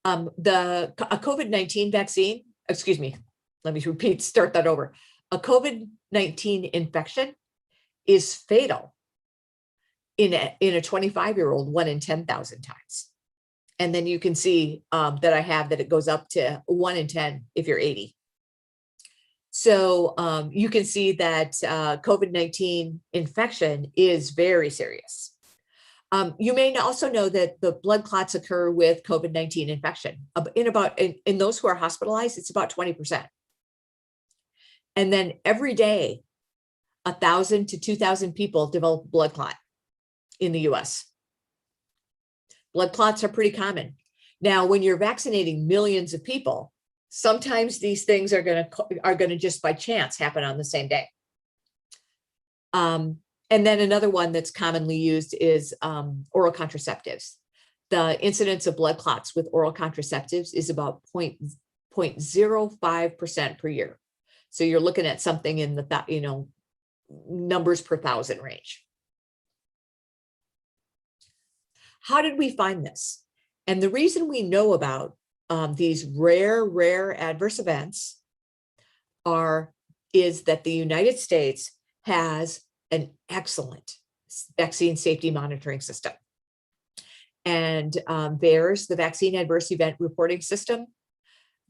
[SPEAKER 2] A COVID-19 vaccine, excuse me, let me start that over. A COVID-19 infection is fatal in a 25-year-old 1 in 10,000 times. And then you can see that I have that it goes up to 1 in 10 if you're 80. So you can see that COVID-19 infection is very serious. You may also know that the blood clots occur with COVID-19 infection. In those who are hospitalized, it's about 20%. And then every day, 1,000 to 2,000 people develop blood clot in the US. Blood clots are pretty common. Now, when you're vaccinating millions of people, sometimes these things are going to just by chance happen on the same day. And then another one that's commonly used is oral contraceptives. The incidence of blood clots with oral contraceptives is about 0.05% per year. So you're looking at something in the numbers per thousand range. How did we find this? And the reason we know about these rare adverse events is that the United States has an excellent vaccine safety monitoring system. And there's the vaccine adverse event reporting system,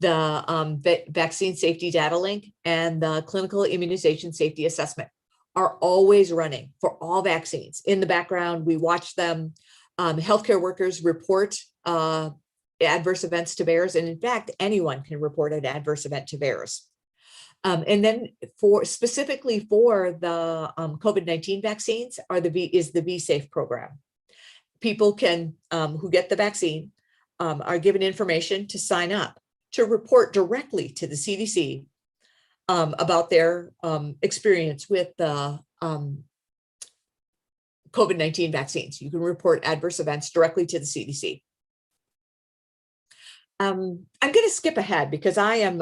[SPEAKER 2] the vaccine safety data link, and the clinical immunization safety assessment are always running for all vaccines. In the background, we watch them. Healthcare workers report adverse events to VAERS, and in fact, anyone can report an adverse event to VAERS. And then specifically for the COVID-19 vaccines is the V-Safe program. People can, who get the vaccine, are given information to sign up to report directly to the CDC about their experience with the COVID-19 vaccines. You can report adverse events directly to the CDC. I'm going to skip ahead because I'm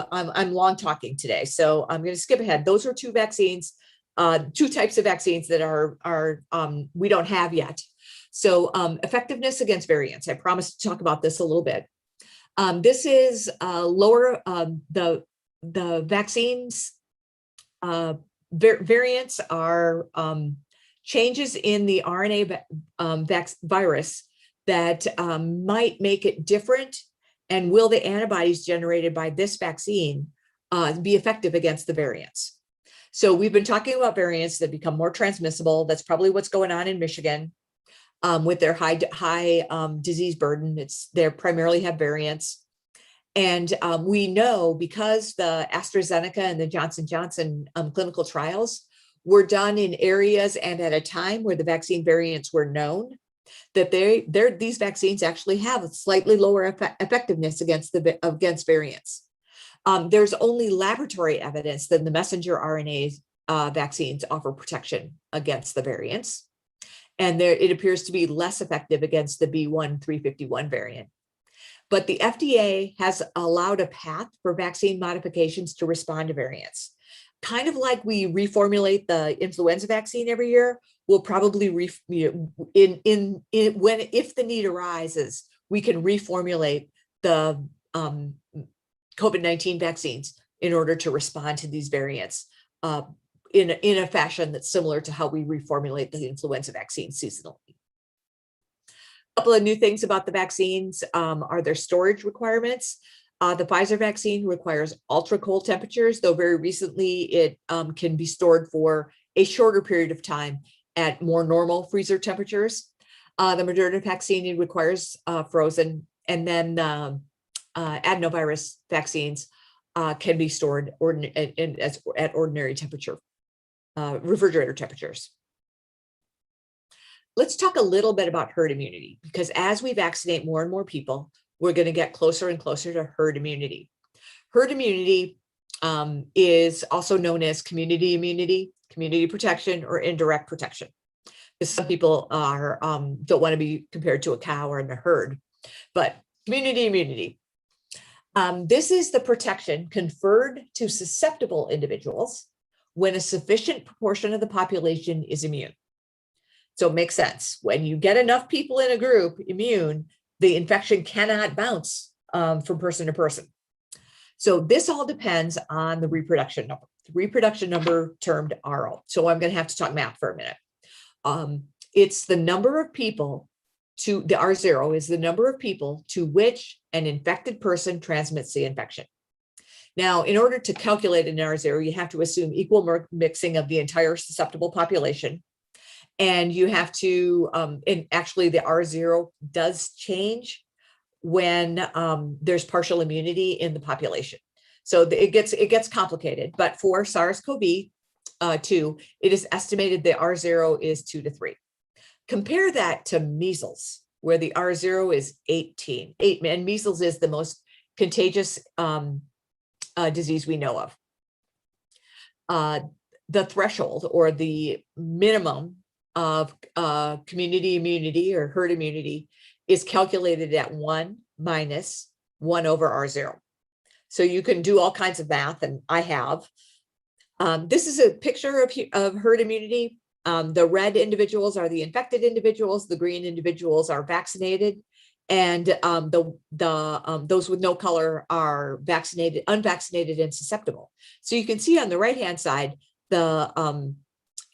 [SPEAKER 2] long talking today, so I'm going to skip ahead. Those are two vaccines, two types of vaccines that we don't have yet. So effectiveness against variants. I promised to talk about this a little bit. This is lower the vaccines. Variants are changes in the RNA virus that might make it different. And will the antibodies generated by this vaccine be effective against the variants? So we've been talking about variants that become more transmissible. That's probably what's going on in Michigan with their high disease burden. They primarily have variants. And we know because the AstraZeneca and the Johnson & Johnson clinical trials were done in areas and at a time where the vaccine variants were known, that these vaccines actually have a slightly lower effectiveness against variants. There's only laboratory evidence that the messenger RNA vaccines offer protection against the variants, and it appears to be less effective against the B.1.351 variant. But the FDA has allowed a path for vaccine modifications to respond to variants. Kind of like we reformulate the influenza vaccine every year, we'll probably if the need arises, we can reformulate the COVID-19 vaccines in order to respond to these variants in a fashion that's similar to how we reformulate the influenza vaccine seasonally. A couple of new things about the vaccines are their storage requirements. The Pfizer vaccine requires ultra cold temperatures, though very recently it can be stored for a shorter period of time at more normal freezer temperatures. The Moderna vaccine requires frozen, and then adenovirus vaccines can be stored at ordinary temperature, refrigerator temperatures. Let's talk a little bit about herd immunity, because as we vaccinate more and more people, we're going to get closer and closer to herd immunity. Herd immunity is also known as community immunity, community protection, or indirect protection. Because some people don't want to be compared to a cow or in a herd. But community immunity. This is the protection conferred to susceptible individuals when a sufficient proportion of the population is immune. So it makes sense. When you get enough people in a group immune, the infection cannot bounce from person to person. So this all depends on the reproduction number. The reproduction number termed RO. So I'm going to have to talk math for a minute. It's the number of people to the R0 is the number of people to which an infected person transmits the infection. Now, in order to calculate an R0, you have to assume equal mixing of the entire susceptible population. And you have to, and actually the R0 does change when there's partial immunity in the population. So it gets complicated, but for SARS-CoV-2, it is estimated the R0 is 2 to 3. Compare that to measles, where the R0 is 18. And measles is the most contagious disease we know of. The threshold or the minimum of community immunity or herd immunity is calculated at 1 minus 1 over R0. So you can do all kinds of math, and I have. This is a picture of herd immunity. The red individuals are the infected individuals. The green individuals are vaccinated, and those with no color are vaccinated, unvaccinated, and susceptible. So you can see on the right-hand side, the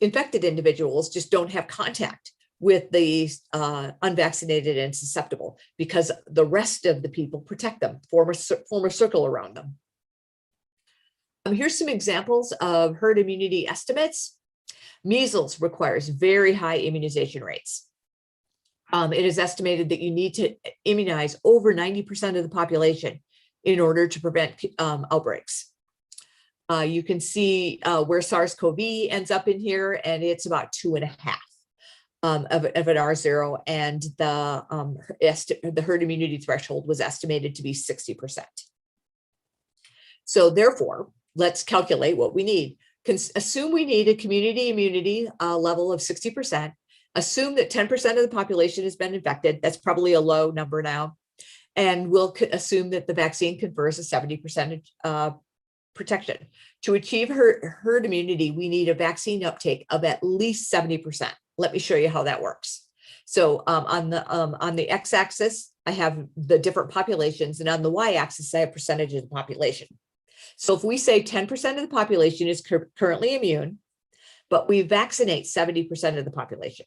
[SPEAKER 2] infected individuals just don't have contact with the unvaccinated and susceptible because the rest of the people protect them, form a circle around them. Here's some examples of herd immunity estimates. Measles requires very high immunization rates. It is estimated that you need to immunize over 90% of the population in order to prevent outbreaks. You can see where SARS-CoV ends up in here, and it's about 2.5 of an R0, and the herd immunity threshold was estimated to be 60%. So therefore, let's calculate what we need. Assume we need a community immunity level of 60%. Assume that 10% of the population has been infected. That's probably a low number now. And we'll assume that the vaccine confers a 70% protection. To achieve herd immunity, we need a vaccine uptake of at least 70%. Let me show you how that works. So on the x-axis, I have the different populations, and on the y-axis, I have percentage of the population. So if we say 10% of the population is currently immune, but we vaccinate 70% of the population.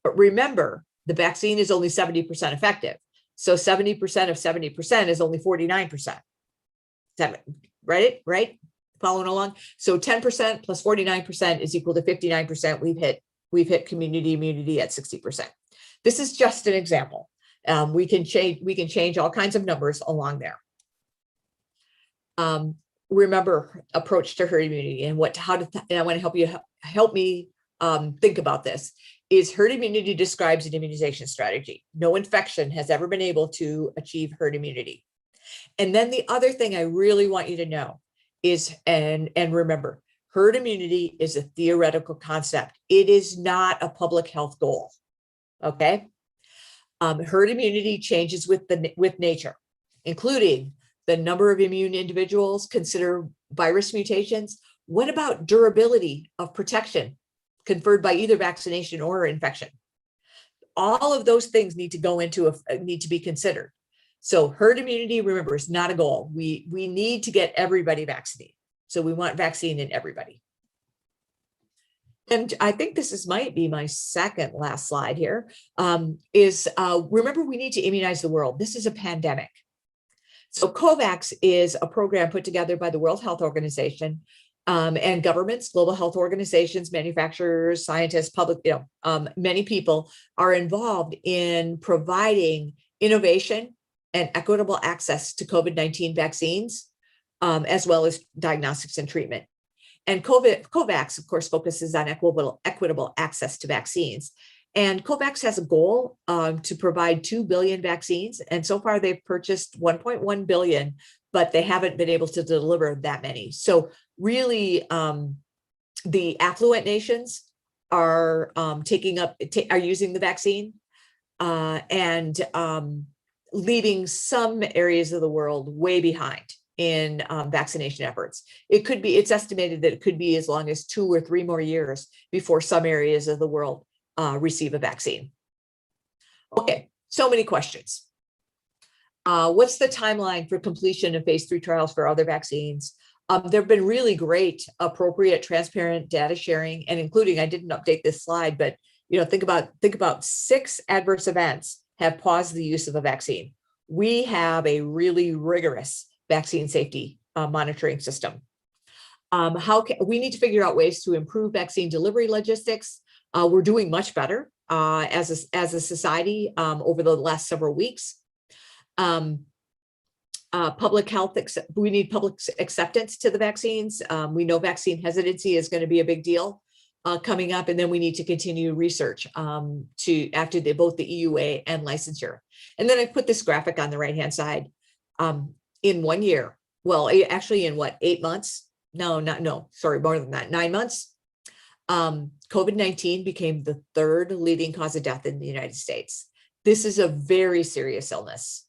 [SPEAKER 2] But remember, the vaccine is only 70% effective. So 70% of 70% is only 49%. Right? Following along. So 10% plus 49% is equal to 59%. We've hit community immunity at 60%. This is just an example. We can change all kinds of numbers along there. Remember approach to herd immunity and and I want to help me think about this. Is herd immunity describes an immunization strategy. No infection has ever been able to achieve herd immunity. And then the other thing I really want you to know is, and remember, herd immunity is a theoretical concept. It is not a public health goal. Okay. Herd immunity changes with nature, including the number of immune individuals, consider virus mutations. What about durability of protection conferred by either vaccination or infection? All of those things need to be considered. So herd immunity, remember, is not a goal. We need to get everybody vaccinated. So we want vaccine in everybody. And I think might be my second last slide here, remember, we need to immunize the world. This is a pandemic. So COVAX is a program put together by the World Health Organization and governments, global health organizations, manufacturers, scientists, many people are involved in providing innovation and equitable access to COVID-19 vaccines, as well as diagnostics and treatment. And COVAX, of course, focuses on equitable access to vaccines. And COVAX has a goal to provide 2 billion vaccines. And so far, they've purchased 1.1 billion, but they haven't been able to deliver that many. So really, the affluent nations are using the vaccine, and leaving some areas of the world way behind in vaccination efforts. It's estimated that it could be as long as 2 or 3 more years before some areas of the world receive a vaccine. Okay, so many questions. What's the timeline for completion of phase 3 trials for other vaccines? There have been really great, appropriate, transparent data sharing, and including, I didn't update this slide, but think about 6 adverse events have paused the use of a vaccine. We have a really rigorous vaccine safety monitoring system. We need to figure out ways to improve vaccine delivery logistics. We're doing much better as a society over the last several weeks. Public health, we need public acceptance to the vaccines. We know vaccine hesitancy is going to be a big deal coming up, and then we need to continue research after both the EUA and licensure. And then I put this graphic on the right-hand side. In 1 year, well, actually in what, 8 months? No, sorry, more than that, 9 months. COVID-19 became the 3rd leading cause of death in the United States. This is a very serious illness,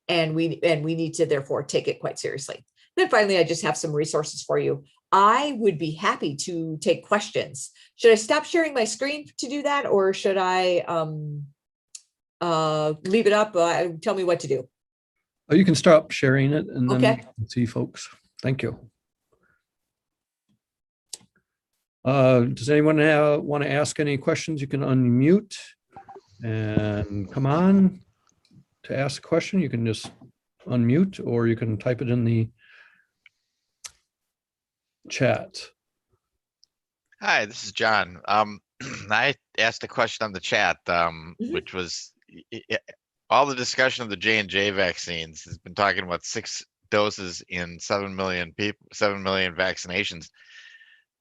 [SPEAKER 2] and we need to therefore take it quite seriously. Then finally, I just have some resources for you. I would be happy to take questions. Should I stop sharing my screen to do that, or should I leave it up? Tell me what to do.
[SPEAKER 1] Oh, you can stop sharing it and then
[SPEAKER 2] Okay.
[SPEAKER 1] see folks. Thank you. Does anyone want to ask any questions? You can unmute and come on to ask a question. You can just unmute, or you can type it in the chat.
[SPEAKER 3] Hi, this is John. I asked a question on the chat, which was all the discussion of the J&J vaccines has been talking about 6 doses in 7 million people, 7 million vaccinations.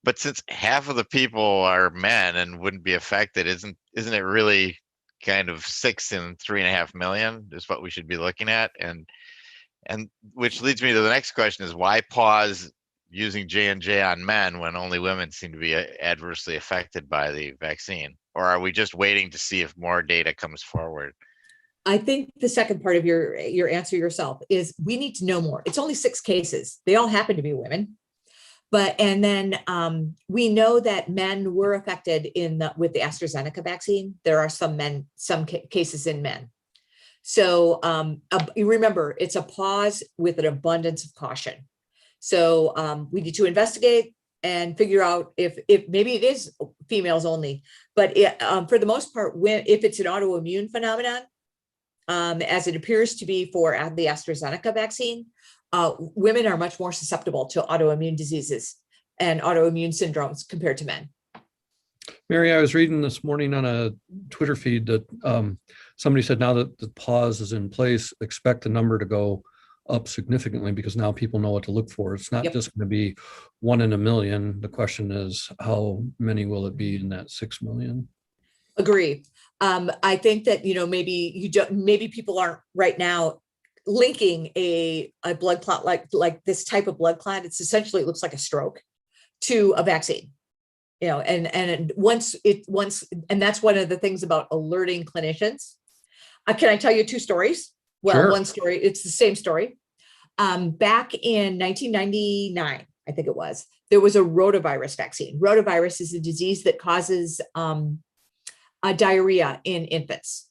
[SPEAKER 3] But since half of the people are men and wouldn't be affected, isn't it really kind of 6 in 3.5 million is what we should be looking at? And which leads me to the next question: is why pause using J&J on men when only women seem to be adversely affected by the vaccine? Or are we just waiting to see if more data comes forward?
[SPEAKER 2] I think the second part of your answer yourself is we need to know more. It's only 6 cases. They all happen to be women. And then we know that men were affected with the AstraZeneca vaccine. There are some cases in men. So you remember, it's a pause with an abundance of caution. So we need to investigate and figure out if maybe it is females only, but for the most part, if it's an autoimmune phenomenon, as it appears to be for the AstraZeneca vaccine, women are much more susceptible to autoimmune diseases and autoimmune syndromes compared to men.
[SPEAKER 1] Mary, I was reading this morning on a Twitter feed that somebody said now that the pause is in place, expect the number to go up significantly because now people know what to look for. It's not just going to be 1 in a million. The question is, how many will it be in that 6 million?
[SPEAKER 2] Agree. I think that, maybe people aren't right now linking a blood clot like this type of blood clot. It's essentially, it looks like a stroke, to a vaccine. And that's one of the things about alerting clinicians. Can I tell you 2 stories? Well,
[SPEAKER 1] sure.
[SPEAKER 2] One story, it's the same story. Back in 1999, I think it was, there was a rotavirus vaccine. Rotavirus is a disease that causes diarrhea in infants.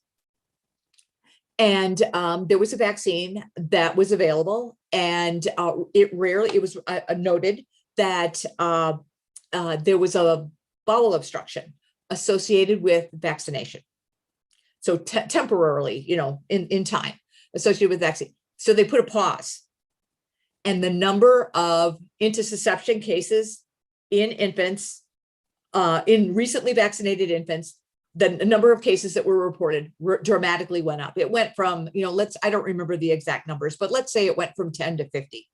[SPEAKER 2] And there was a vaccine that was available, and it was noted that there was a bowel obstruction associated with vaccination. So temporarily, in time, associated with vaccine. So they put a pause, and the number of intussusception cases in infants, in recently vaccinated infants, the number of cases that were reported dramatically went up. It went from, I don't remember the exact numbers, but let's say it went from 10 to 50.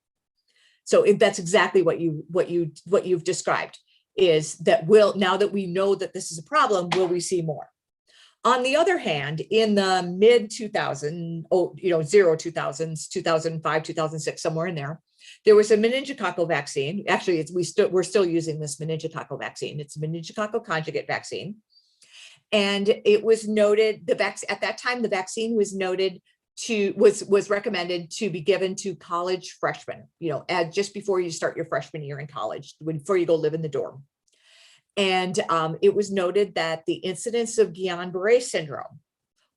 [SPEAKER 2] So that's exactly what you've described, is that now that we know that this is a problem, will we see more? On the other hand, in the mid 2000s, 2005, 2006, somewhere in there was a meningococcal vaccine. Actually, we're still using this meningococcal vaccine. It's a meningococcal conjugate vaccine. And it was noted, at that time, the vaccine was noted was recommended to be given to college freshmen, just before you start your freshman year in college, before you go live in the dorm. And it was noted that the incidence of Guillain-Barre syndrome,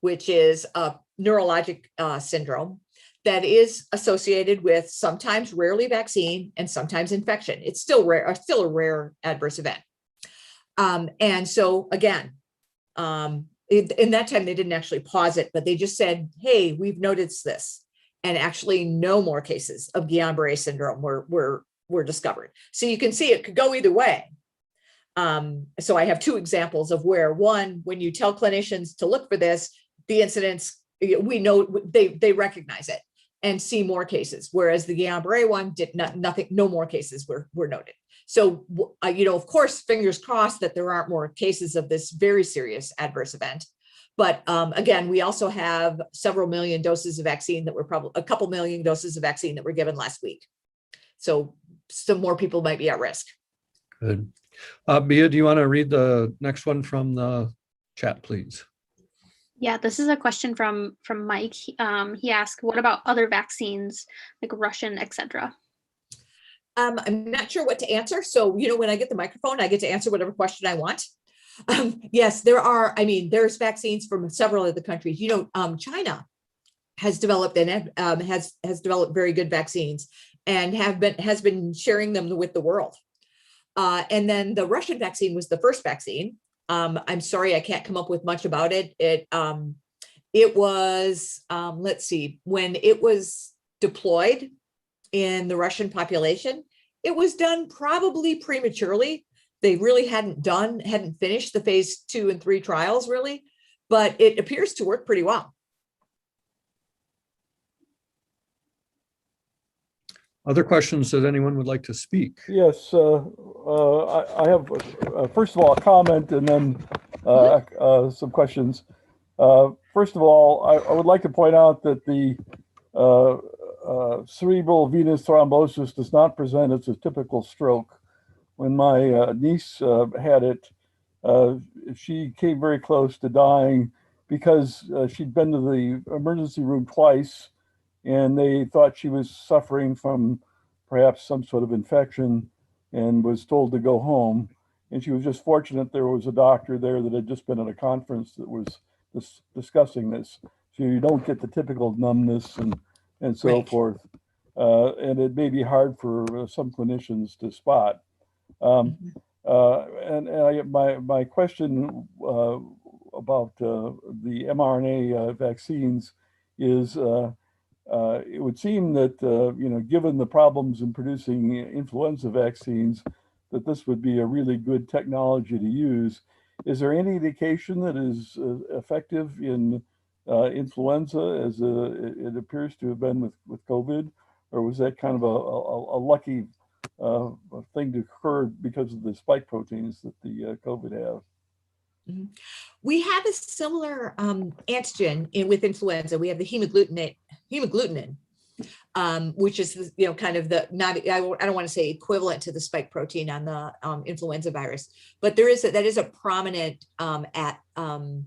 [SPEAKER 2] which is a neurologic syndrome that is associated with sometimes rarely vaccine and sometimes infection. It's still rare, still a rare adverse event. And so again, in that time, they didn't actually pause it, but they just said, hey, we've noticed this. And actually no more cases of Guillain-Barre syndrome were discovered. So you can see it could go either way. So I have two examples of where, one, when you tell clinicians to look for this, the incidence, we know they recognize it and see more cases, whereas the Guillain-Barre one did nothing, no more cases were noted. So, of course, fingers crossed that there aren't more cases of this very serious adverse event. But again, we also have several million doses of vaccine that were probably a couple million doses of vaccine that were given last week. So some more people might be at risk.
[SPEAKER 1] Good. Bia, do you want to read the next one from the chat, please?
[SPEAKER 4] Yeah, this is a question from Mike. He asked, what about other vaccines like Russian, etc.?
[SPEAKER 2] I'm not sure what to answer. So, when I get the microphone, I get to answer whatever question I want. Yes, there are. I mean, there's vaccines from several of the countries. China has developed and has developed very good vaccines and has been sharing them with the world. And then the Russian vaccine was the first vaccine. I'm sorry, I can't come up with much about it. It was, let's see, when it was deployed in the Russian population, it was done probably prematurely. They really hadn't finished the phase 2 and 3 trials really, but it appears to work pretty well.
[SPEAKER 1] Other questions that anyone would like to speak?
[SPEAKER 5] Yes, I have, first of all, a comment and then some questions. First of all, I would like to point out that the cerebral venous thrombosis does not present as a typical stroke. When my niece had it, she came very close to dying because she'd been to the emergency room twice and they thought she was suffering from perhaps some sort of infection and was told to go home. And she was just fortunate there was a doctor there that had just been at a conference that was discussing this. So you don't get the typical numbness and so
[SPEAKER 2] Right.
[SPEAKER 5] forth. And it may be hard for some clinicians to spot. My question about the mRNA vaccines is, it would seem that, given the problems in producing influenza vaccines, that this would be a really good technology to use. Is there any indication that is effective in influenza as it appears to have been with COVID? Or was that kind of a lucky thing to occur because of the spike proteins that the COVID have?
[SPEAKER 2] Mm-hmm. We have a similar antigen with influenza. We have the hemagglutinin, which is kind of the I don't want to say equivalent to the spike protein on the influenza virus, but that is a prominent antigen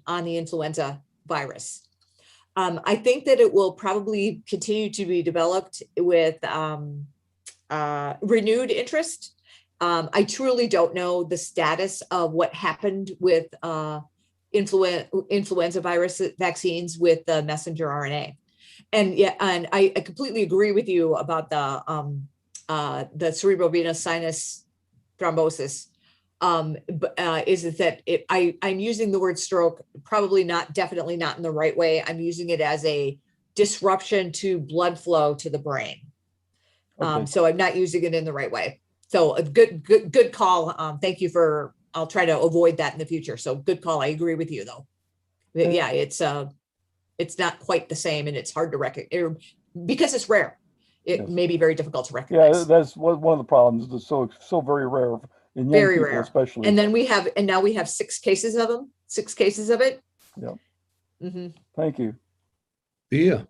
[SPEAKER 2] on the influenza virus. I think that it will probably continue to be developed with renewed interest. I truly don't know the status of what happened with influenza virus vaccines with the messenger RNA. And I completely agree with you about the cerebrovenous sinus thrombosis. I'm using the word stroke, definitely not in the right way. I'm using it as a disruption to blood flow to the brain.
[SPEAKER 5] Okay.
[SPEAKER 2] So I'm not using it in the right way. So a good call. Thank you I'll try to avoid that in the future. So good call. I agree with you though. Yeah, it's not quite the same and it's hard to recognize because it's rare. It may be very difficult to recognize.
[SPEAKER 5] Yeah, that's one of the problems. It's so very rare in young
[SPEAKER 2] Very
[SPEAKER 5] people,
[SPEAKER 2] rare.
[SPEAKER 5] especially.
[SPEAKER 2] And then now we have 6 cases of them, 6 cases of it.
[SPEAKER 5] Yeah.
[SPEAKER 2] Mm-hmm.
[SPEAKER 5] Thank you.
[SPEAKER 1] Yeah.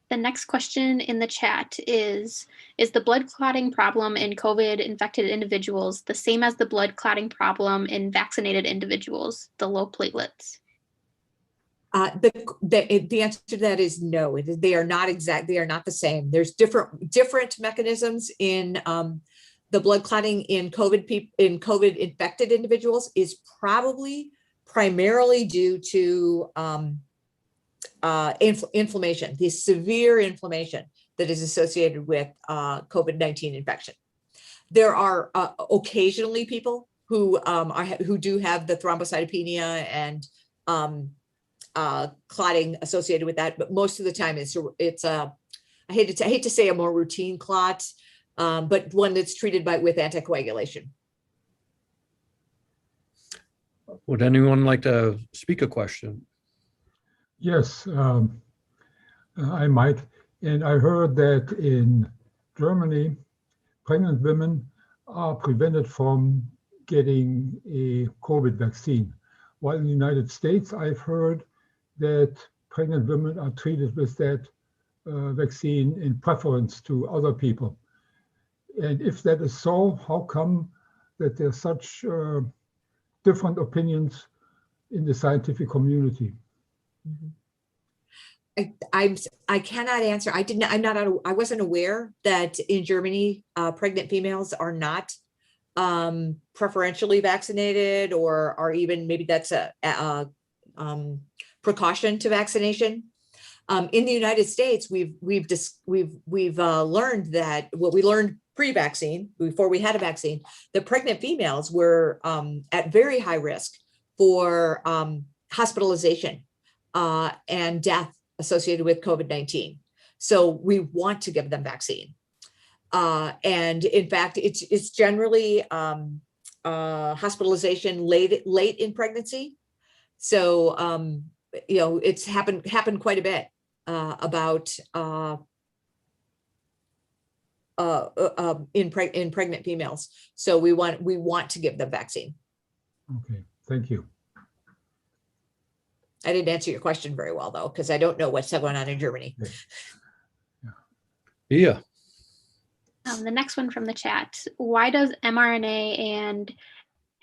[SPEAKER 4] The next question in the chat is the blood clotting problem in COVID infected individuals the same as the blood clotting problem in vaccinated individuals, the low platelets?
[SPEAKER 2] The answer to that is no. They are not exact. They are not the same. There's different mechanisms in the blood clotting in COVID infected individuals is probably primarily due to inflammation, the severe inflammation that is associated with COVID-19 infection. There are occasionally people who do have the thrombocytopenia and clotting associated with that, but most of the time it's I hate to say a more routine clot, but one that's treated with anticoagulation.
[SPEAKER 1] Would anyone like to speak a question?
[SPEAKER 6] Yes, I might. And I heard that in Germany, pregnant women are prevented from getting a COVID vaccine. While in the United States, I've heard that pregnant women are treated with that vaccine in preference to other people. And if that is so, how come that there's such different opinions in the scientific community?
[SPEAKER 2] I cannot answer. I wasn't aware that in Germany, pregnant females are not preferentially vaccinated, or even maybe that's a precaution to vaccination. In the United States, we've learned that what we learned pre-vaccine, before we had a vaccine, that pregnant females were at very high risk for hospitalization and death associated with COVID-19. So we want to give them vaccine. And in fact, it's generally hospitalization late in pregnancy. So it's happened quite a bit in pregnant females. So we want to give them vaccine.
[SPEAKER 6] Okay, thank you.
[SPEAKER 2] I didn't answer your question very well, though, because I don't know what's going on in Germany.
[SPEAKER 1] Yeah.
[SPEAKER 4] The next one from the chat. Why does mRNA and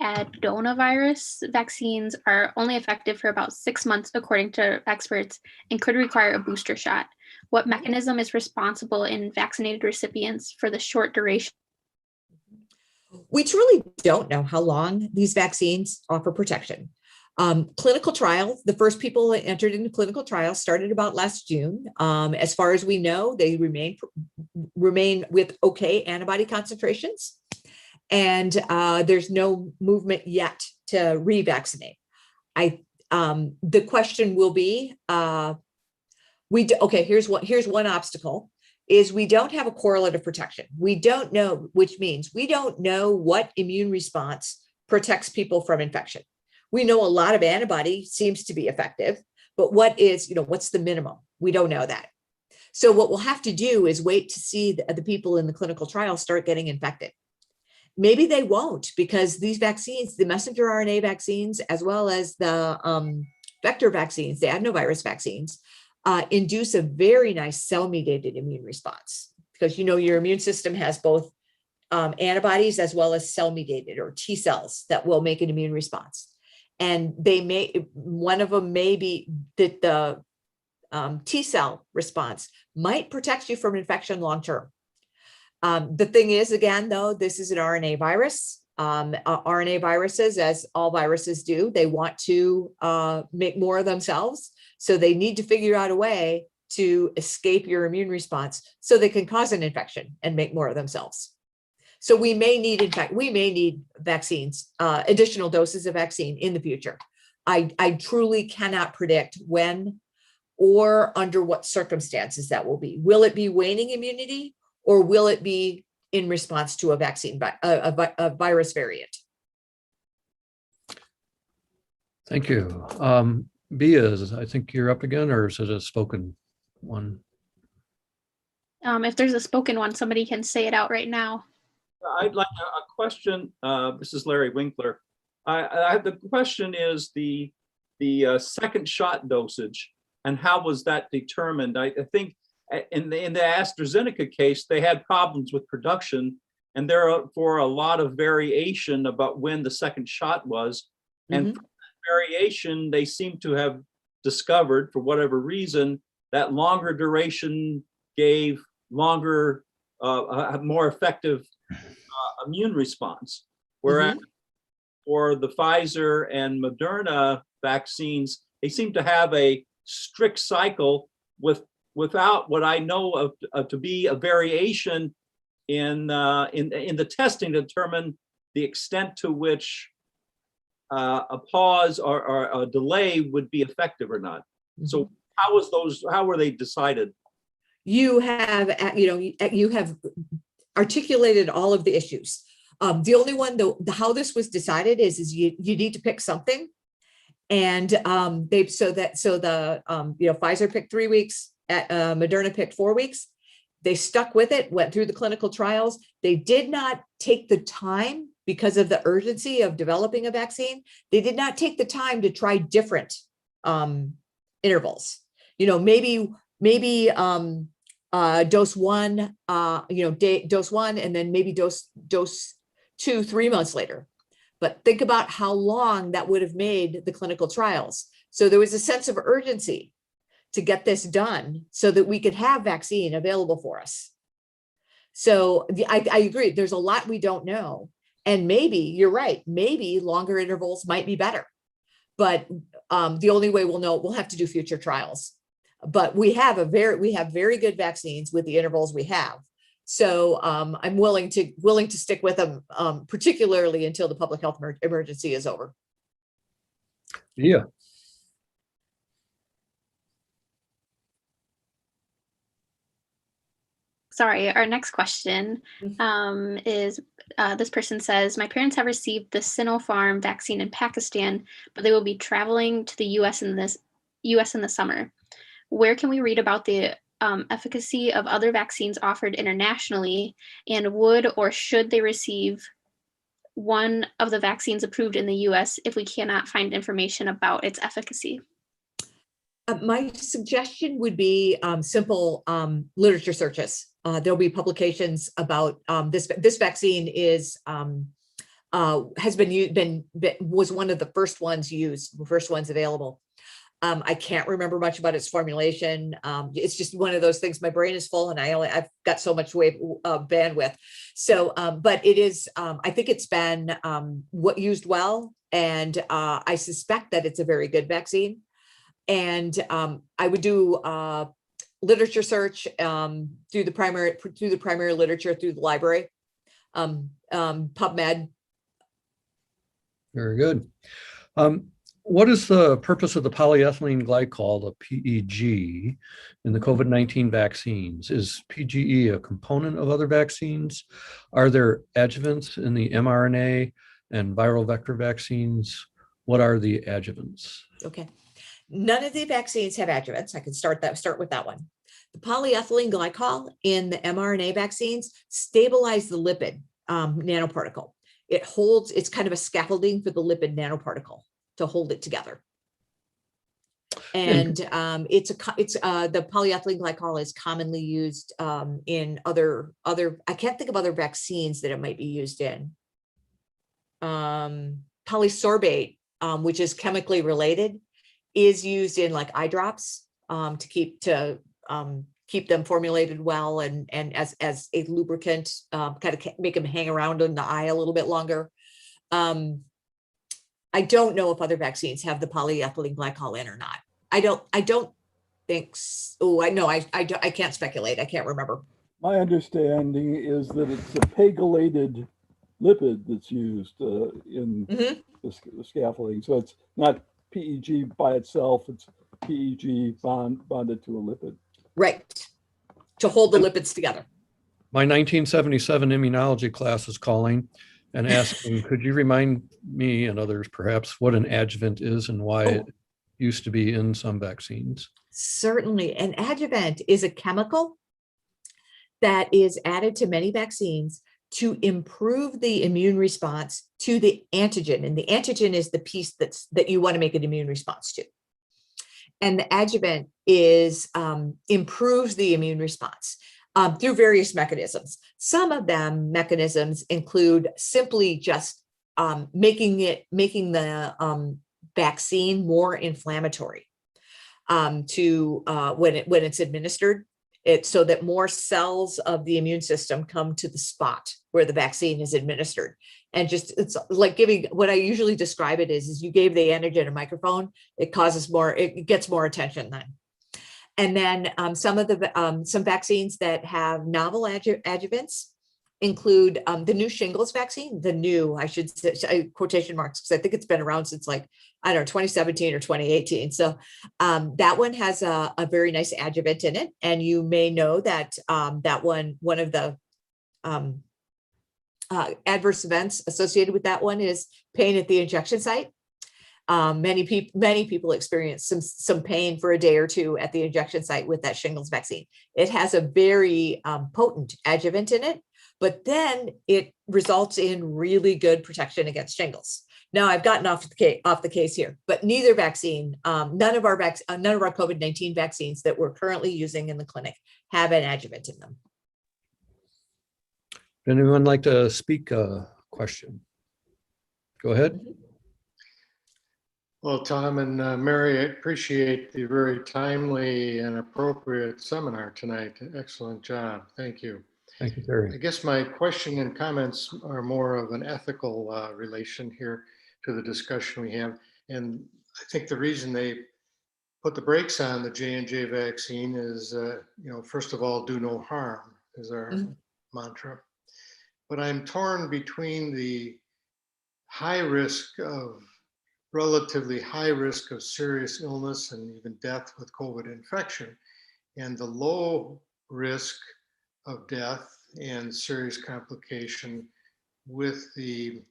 [SPEAKER 4] adenovirus vaccines are only effective for about 6 months, according to experts, and could require a booster shot? What mechanism is responsible in vaccinated recipients for the short duration?
[SPEAKER 2] We truly don't know how long these vaccines offer protection. Clinical trials, the first people that entered into clinical trials started about last June. As far as we know, they remain with okay antibody concentrations, and there's no movement yet to revaccinate. The question will be, here's one obstacle, is we don't have a correlative protection. We don't know, which means we don't know what immune response protects people from infection. We know a lot of antibody seems to be effective, but what's the minimum? We don't know that. So what we'll have to do is wait to see the people in the clinical trial start getting infected. Maybe they won't, because these vaccines, the messenger RNA vaccines, as well as the vector vaccines, the adenovirus vaccines, induce a very nice cell-mediated immune response, because your immune system has both antibodies as well as cell-mediated, or T cells, that will make an immune response. And one of them may be that the T cell response might protect you from infection long-term. The thing is, again, though, this is an RNA virus. RNA viruses, as all viruses do, they want to make more of themselves. So they need to figure out a way to escape your immune response so they can cause an infection and make more of themselves. So we may need vaccines, additional doses of vaccine in the future. I truly cannot predict when or under what circumstances that will be. Will it be waning immunity, or will it be in response to a vaccine, a virus variant?
[SPEAKER 1] Thank you. Bia, I think you're up again, or is it a spoken one?
[SPEAKER 4] If there's a spoken one, somebody can say it out right now.
[SPEAKER 7] I'd like a question. This is Larry Winkler. The question is the second shot dosage, and how was that determined? I think in the AstraZeneca case, they had problems with production, and therefore a lot of variation about when the second shot was. And from that variation, they seem to have discovered, for whatever reason, that longer duration gave longer, a more effective immune response. Whereas for the Pfizer and Moderna vaccines, they seem to have a strict cycle without what I know of to be a variation in the testing to determine the extent to which a pause or a delay would be effective or not. So how were they decided?
[SPEAKER 2] You have articulated all of the issues. The only one though, how this was decided is you need to pick something. And Pfizer picked 3 weeks, Moderna picked 4 weeks. They stuck with it, went through the clinical trials. They did not take the time, because of the urgency of developing a vaccine, they did not take the time to try different intervals. Maybe dose one, dose one, and then maybe dose 2, 3 months later. But think about how long that would have made the clinical trials. So there was a sense of urgency to get this done so that we could have vaccine available for us. So I agree, there's a lot we don't know. And maybe you're right, maybe longer intervals might be better. But the only way we'll know, we'll have to do future trials. But we have very good vaccines with the intervals we have. So I'm willing to stick with them, particularly until the public health emergency is over.
[SPEAKER 1] Yeah.
[SPEAKER 4] Sorry, our next question is, this person says, my parents have received the Sinopharm vaccine in Pakistan, but they will be traveling to the US in the summer. Where can we read about the efficacy of other vaccines offered internationally, and would or should they receive one of the vaccines approved in the US if we cannot find information about its efficacy?
[SPEAKER 2] My suggestion would be simple literature searches. There'll be publications about this vaccine was one of the first ones used, the first ones available. I can't remember much about its formulation. It's just one of those things. My brain is full, and I've got so much bandwidth. So, but it is. I think it's been used well, and I suspect that it's a very good vaccine. And I would do literature search through the primary literature, through the library, PubMed.
[SPEAKER 1] Very good. What is the purpose of the polyethylene glycol, the PEG, in the COVID-19 vaccines? Is PGE a component of other vaccines? Are there adjuvants in the mRNA and viral vector vaccines? What are the adjuvants? Okay.
[SPEAKER 2] None of the vaccines have adjuvants. I can start with that one. The polyethylene glycol in the mRNA vaccines stabilize the lipid nanoparticle. It's kind of a scaffolding for the lipid nanoparticle to hold it together. And the polyethylene glycol is commonly used in other, I can't think of other vaccines that it might be used in. Polysorbate, which is chemically related, is used in like eye drops to keep them formulated well and as a lubricant, kind of make them hang around in the eye a little bit longer. I don't know if other vaccines have the polyethylene glycol in or not. I don't think so. I can't speculate. I can't remember.
[SPEAKER 5] My understanding is that it's a pegylated lipid that's used in the scaffolding. So it's not PEG by itself, it's PEG bonded to a lipid.
[SPEAKER 2] Right, to hold the lipids together.
[SPEAKER 1] My 1977 immunology class is calling and asking, could you remind me and others perhaps what an adjuvant is and why it used to be in some vaccines?
[SPEAKER 2] Certainly. An adjuvant is a chemical that is added to many vaccines to improve the immune response to the antigen. And the antigen is the piece that you want to make an immune response to. And the adjuvant improves the immune response through various mechanisms. Some of them mechanisms include simply just making the vaccine more inflammatory. when it's administered, so that more cells of the immune system come to the spot where the vaccine is administered. And just, it's like giving, what I usually describe it is you gave the antigen a microphone, it gets more attention then. And then some vaccines that have novel adjuvants include the new shingles vaccine, I should say quotation marks, because I think it's been around since like, I don't know, 2017 or 2018. So that one has a very nice adjuvant in it. And you may know that one of the adverse events associated with that one is pain at the injection site. Many people experience some pain for a day or two at the injection site with that shingles vaccine. It has a very potent adjuvant in it, but then it results in really good protection against shingles. Now I've gotten off the case here, but neither vaccine, none of our COVID-19 vaccines that we're currently using in the clinic have an adjuvant in them.
[SPEAKER 1] Would anyone like to speak a question? Go ahead.
[SPEAKER 8] Well, Tom and Mary, I appreciate the very timely and appropriate seminar tonight. Excellent job. Thank you.
[SPEAKER 1] Thank you, Terry.
[SPEAKER 8] I guess my question and comments are more of an ethical relation here to the discussion we have. And I think the reason they put the brakes on the J&J vaccine is, first of all, do no harm is our mantra. But I'm torn between the relatively high risk of serious illness and even death with COVID infection, and the low risk of death and serious complication with the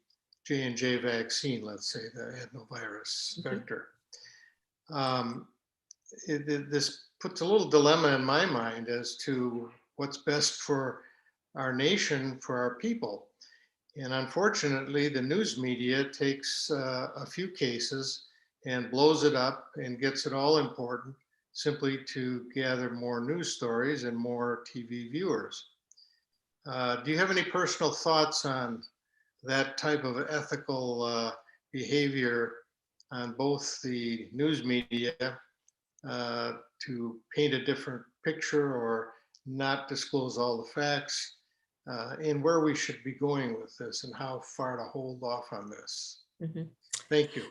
[SPEAKER 8] J&J vaccine, let's say the adenovirus vector. This puts a little dilemma in my mind as to what's best for our nation, for our people. And unfortunately, the news media takes a few cases and blows it up and gets it all important simply to gather more news stories and more TV viewers. Do you have any personal thoughts on that type of ethical behavior on both the news media to paint a different picture or not disclose all the facts? And where we should be going with this and how far to hold off on this. Thank you.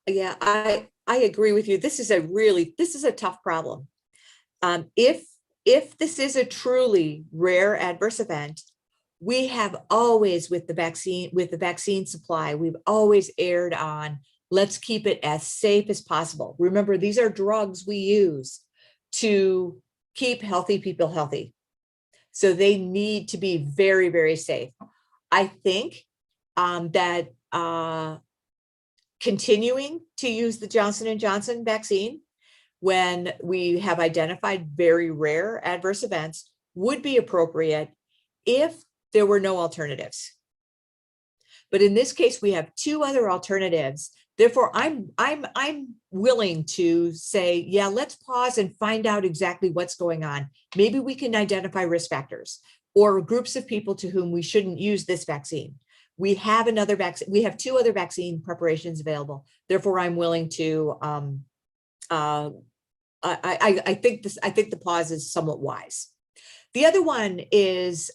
[SPEAKER 2] Yeah, I agree with you. This is a tough problem. If this is a truly rare adverse event, we have always, with the vaccine supply, we've always erred on, let's keep it as safe as possible. Remember, these are drugs we use to keep healthy people healthy. So they need to be very, very safe. I think that continuing to use the Johnson & Johnson vaccine when we have identified very rare adverse events would be appropriate if there were no alternatives. But in this case, we have two other alternatives. Therefore, I'm willing to say, yeah, let's pause and find out exactly what's going on. Maybe we can identify risk factors or groups of people to whom we shouldn't use this vaccine. We have another vaccine. We have two other vaccine preparations available. Therefore, I'm willing to. I think the pause is somewhat wise. The other one is,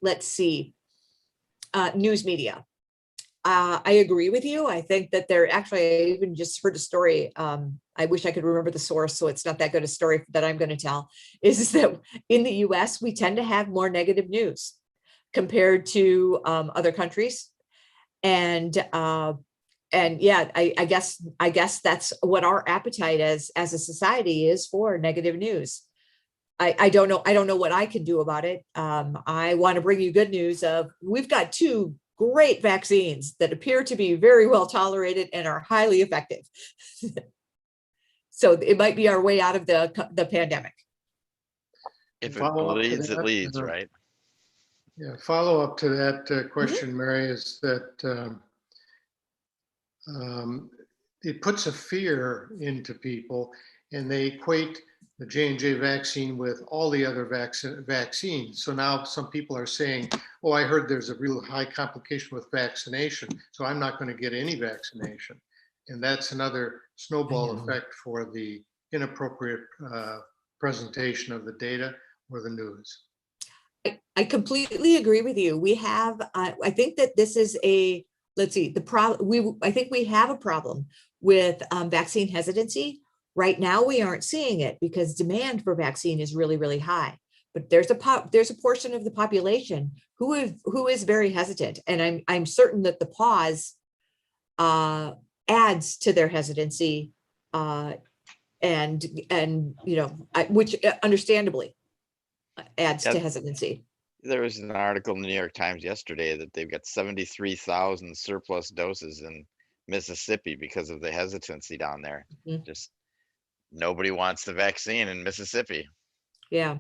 [SPEAKER 2] let's see, news media. I agree with you. I think that I even just heard a story. I wish I could remember the source, so it's not that good a story that I'm going to tell, is that in the US, we tend to have more negative news compared to other countries. And yeah, I guess that's what our appetite as a society is for negative news. I don't know what I can do about it. I want to bring you good news of we've got two great vaccines that appear to be very well tolerated and are highly effective. So it might be our way out of the pandemic.
[SPEAKER 3] If it bleeds, it leads, right?
[SPEAKER 8] Yeah, follow up to that question, Mary, is that it puts a fear into people and they equate the J&J vaccine with all the other vaccines. So now some people are saying, oh, I heard there's a real high complication with vaccination, so I'm not going to get any vaccination. And that's another snowball
[SPEAKER 1] know.
[SPEAKER 8] effect for the inappropriate presentation of the data or the news.
[SPEAKER 2] I completely agree with you. We have, I think that this is a, let's see, I think we have a problem with vaccine hesitancy. Right now, we aren't seeing it because demand for vaccine is really, really high. But there's a portion of the population who is very hesitant, and I'm certain that the pause adds to their hesitancy, and you know, which understandably adds to hesitancy.
[SPEAKER 3] There was an article in the New York Times yesterday that they've got 73,000 surplus doses in Mississippi because of the hesitancy down there.
[SPEAKER 2] Mhm.
[SPEAKER 3] Just nobody wants the vaccine in Mississippi.
[SPEAKER 2] Yeah.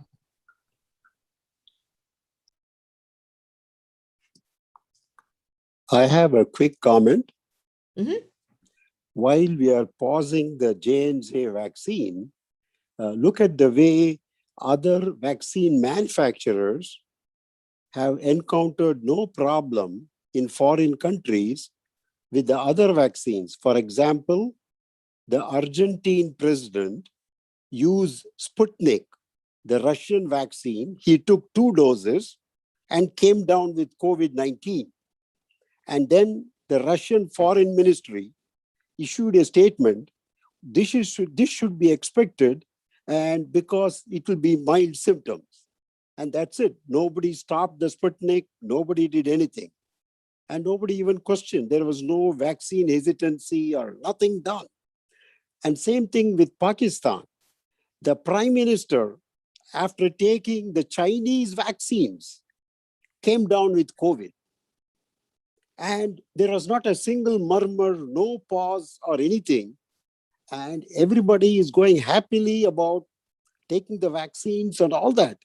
[SPEAKER 9] I have a quick comment.
[SPEAKER 2] Mhm.
[SPEAKER 9] While we are pausing the J&J vaccine, look at the way other vaccine manufacturers have encountered no problem in foreign countries with the other vaccines. For example, the Argentine president used Sputnik, the Russian vaccine. He took 2 doses and came down with COVID-19. And then the Russian Foreign Ministry issued a statement. This should be expected, and because it will be mild symptoms. And that's it. Nobody stopped the Sputnik. Nobody did anything. And nobody even questioned. There was no vaccine hesitancy or nothing done. And same thing with Pakistan. The prime minister, after taking the Chinese vaccines, came down with COVID. And there was not a single murmur, no pause or anything. And everybody is going happily about taking the vaccines and all that.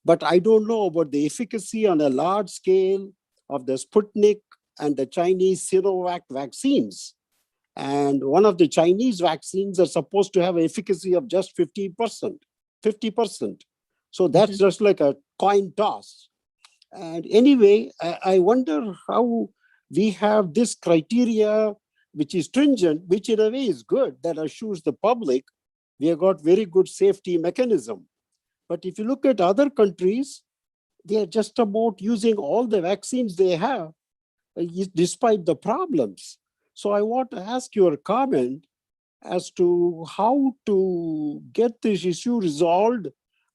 [SPEAKER 9] But I don't know about the efficacy on a large scale of the Sputnik and the Chinese Sinovac vaccines. And one of the Chinese vaccines are supposed to have an efficacy of just 50%. So that's just like a coin toss. And anyway, I wonder how we have this criteria, which is stringent, which in a way is good, that assures the public we have got very good safety mechanism. But if you look at other countries, they are just about using all the vaccines they have, despite the problems. So I want to ask your comment as to how to get this issue resolved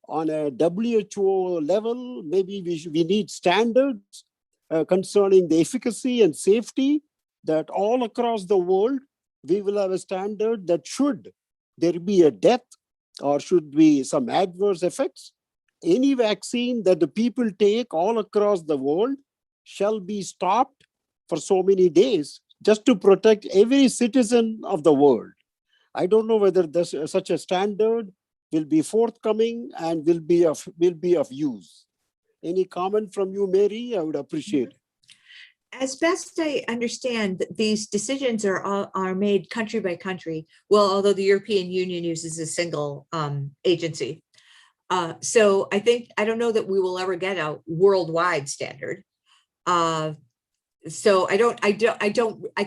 [SPEAKER 9] on a WHO level. Maybe we need standards concerning the efficacy and safety, that all across the world, we will have a standard that should there be a death or should be some adverse effects, any vaccine that the people take all across the world shall be stopped for so many days just to protect every citizen of the world. I don't know whether such a standard will be forthcoming and will be of use. Any comment from you, Mary? I would appreciate it.
[SPEAKER 2] As best I understand, these decisions are made country by country. Well, although the European Union uses a single agency. So I don't know that we will ever get a worldwide standard. So I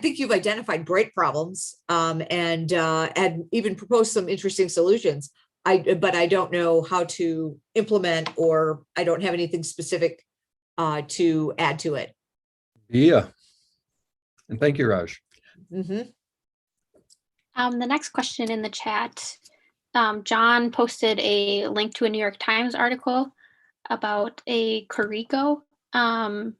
[SPEAKER 2] think you've identified great problems and even proposed some interesting solutions. But I don't know how to implement, or I don't have anything specific to add to it.
[SPEAKER 1] Yeah. And thank you, Raj.
[SPEAKER 2] Mm-hmm.
[SPEAKER 4] The next question in the chat, John posted a link to a New York Times article about a Carico. And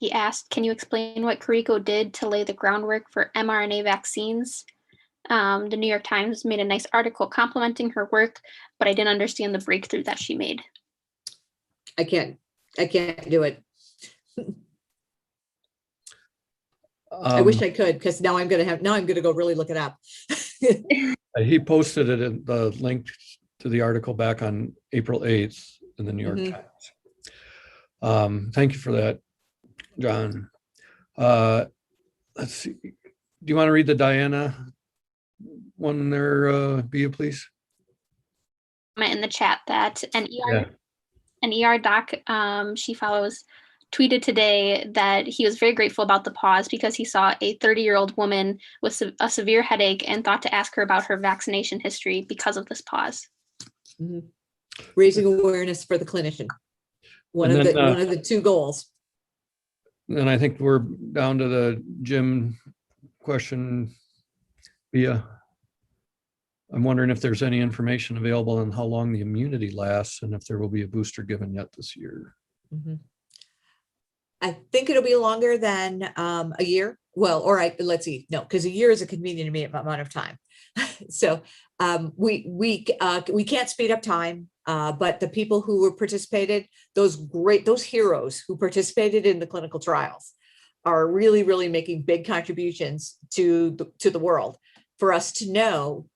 [SPEAKER 4] he asked, can you explain what Carico did to lay the groundwork for mRNA vaccines? The New York Times made a nice article complimenting her work, but I didn't understand the breakthrough that she made.
[SPEAKER 2] I can't do it. I wish I could, because now I'm gonna go really look it up.
[SPEAKER 1] He posted it in the link to the article back on April 8th in the New York Times. Thank you for that, John. Let's see. Do you want to read the Diana one there, Bia, please?
[SPEAKER 4] In the chat that an ER doc she follows tweeted today that he was very grateful about the pause because he saw a 30-year-old woman with a severe headache and thought to ask her about her vaccination history because of this pause.
[SPEAKER 2] Mhm. Raising awareness for the clinician. One of the two goals.
[SPEAKER 1] And I think we're down to the Jim question via. I'm wondering if there's any information available on how long the immunity lasts and if there will be a booster given yet this year.
[SPEAKER 2] Mhm. I think it'll be longer than a year. Well, all right, let's see. No, because a year is a convenient amount of time. So we can't speed up time, but the people who participated, those heroes who participated in the clinical trials, are really making big contributions to the world for us to know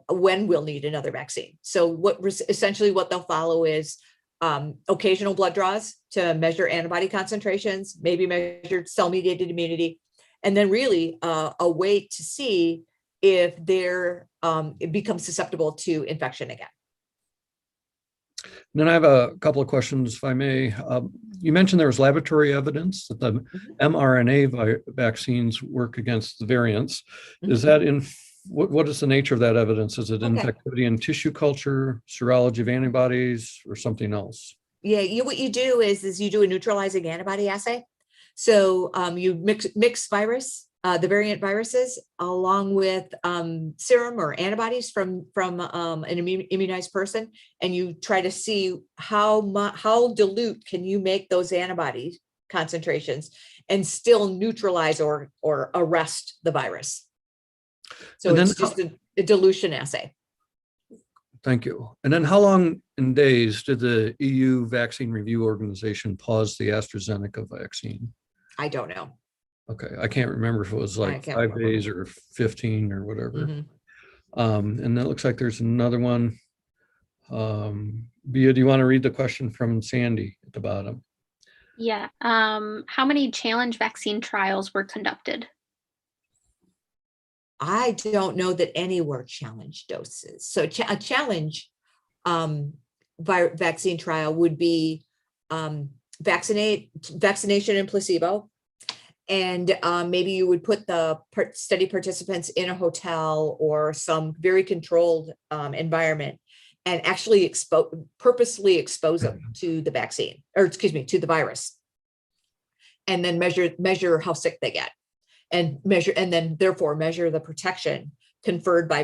[SPEAKER 2] when we'll need another vaccine. So essentially what they'll follow is occasional blood draws to measure antibody concentrations, maybe measure cell-mediated immunity, and then really a way to see if it becomes susceptible to infection again.
[SPEAKER 1] Then I have a couple of questions, if I may. You mentioned there was laboratory evidence that the mRNA vaccines work against the variants. Is that what is the nature of that evidence? Is it infectivity in tissue culture, serology of antibodies, or something else?
[SPEAKER 2] Yeah, what you do is you do a neutralizing antibody assay. So you mix virus, the variant viruses, along with serum or antibodies from an immunized person, and you try to see how dilute can you make those antibody concentrations and still neutralize or arrest the virus. So it's just a dilution assay.
[SPEAKER 1] Thank you. And then how long in days did the EU Vaccine Review Organization pause the AstraZeneca vaccine?
[SPEAKER 2] I don't know.
[SPEAKER 1] Okay, I can't remember if it was like 5 days or 15 or whatever. And it looks like there's another one. Bia, do you want to read the question from Sandy at the bottom?
[SPEAKER 4] Yeah. How many challenge vaccine trials were conducted?
[SPEAKER 2] I don't know that any were challenge doses. So a challenge vaccine trial would be vaccination and placebo. And maybe you would put the study participants in a hotel or some very controlled environment and actually purposely expose them to the vaccine, or excuse me, to the virus. And then measure how sick they get. And then therefore measure the protection conferred by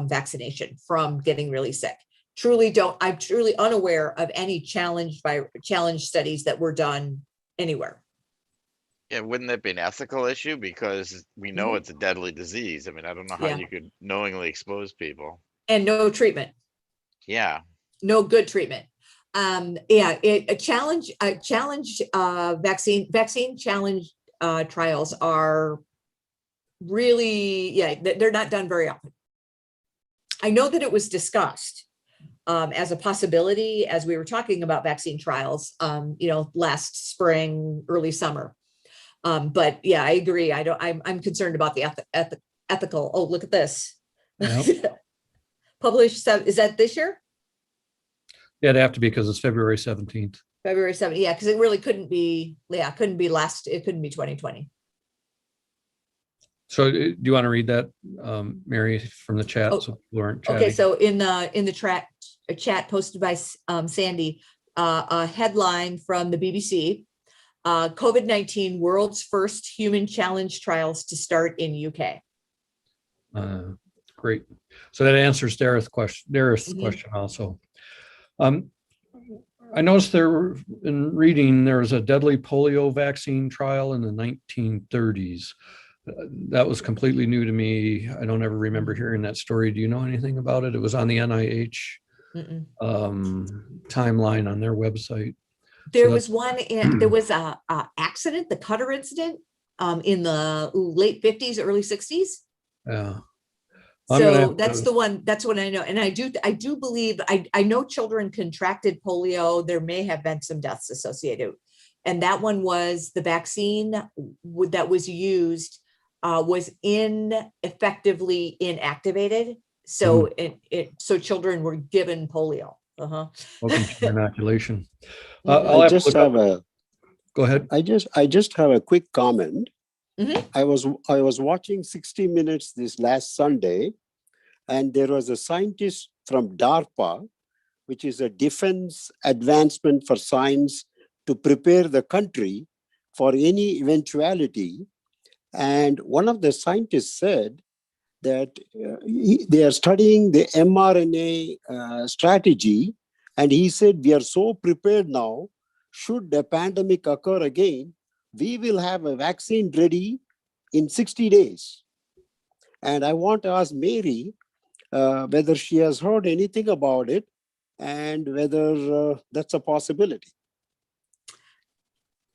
[SPEAKER 2] vaccination from getting really sick. I'm truly unaware of any challenge studies that were done anywhere.
[SPEAKER 3] Yeah, wouldn't that be an ethical issue? Because we know it's a deadly disease. I mean, I don't know how you could knowingly expose people.
[SPEAKER 2] And no treatment.
[SPEAKER 3] Yeah. No
[SPEAKER 2] good treatment. Vaccine challenge trials are really, they're not done very often. I know that it was discussed as a possibility as we were talking about vaccine trials, last spring, early summer. But yeah, I agree. I'm concerned about the ethical. Oh, look at this. Yep. Published. Is that this year?
[SPEAKER 1] Yeah, it'd have to be because it's February 17th.
[SPEAKER 2] February 7th. Yeah, because it really couldn't be. Yeah, it couldn't be 2020.
[SPEAKER 1] So do you want to read that, Mary, from the chat? So people aren't chatting.
[SPEAKER 2] Okay, so in the chat posted by Sandy, a headline from the BBC. COVID-19 world's first human challenge trials to start in UK.
[SPEAKER 1] Great. So that answers Dareth's question also. I noticed in reading there was a deadly polio vaccine trial in the 1930s. That was completely new to me. I don't ever remember hearing that story. Do you know anything about it? It was on the NIH timeline on their website.
[SPEAKER 2] There was a accident, the Cutter incident, in the late 50s, early 60s.
[SPEAKER 1] Yeah.
[SPEAKER 2] So that's what I know. And I do believe, I know children contracted polio. There may have been some deaths associated. And that one was the vaccine that was used was effectively inactivated. So so children were given polio.
[SPEAKER 1] Welcome to inoculation.
[SPEAKER 9] I just have a
[SPEAKER 1] Go ahead.
[SPEAKER 9] I just have a quick comment.
[SPEAKER 2] Mhm.
[SPEAKER 9] I was watching 60 Minutes this last Sunday, and there was a scientist from DARPA, which is a defense advancement for science to prepare the country for any eventuality. And one of the scientists said that they are studying the mRNA strategy. And he said, we are so prepared now, should a pandemic occur again, we will have a vaccine ready in 60 days. And I want to ask Mary whether she has heard anything about it and whether that's a possibility.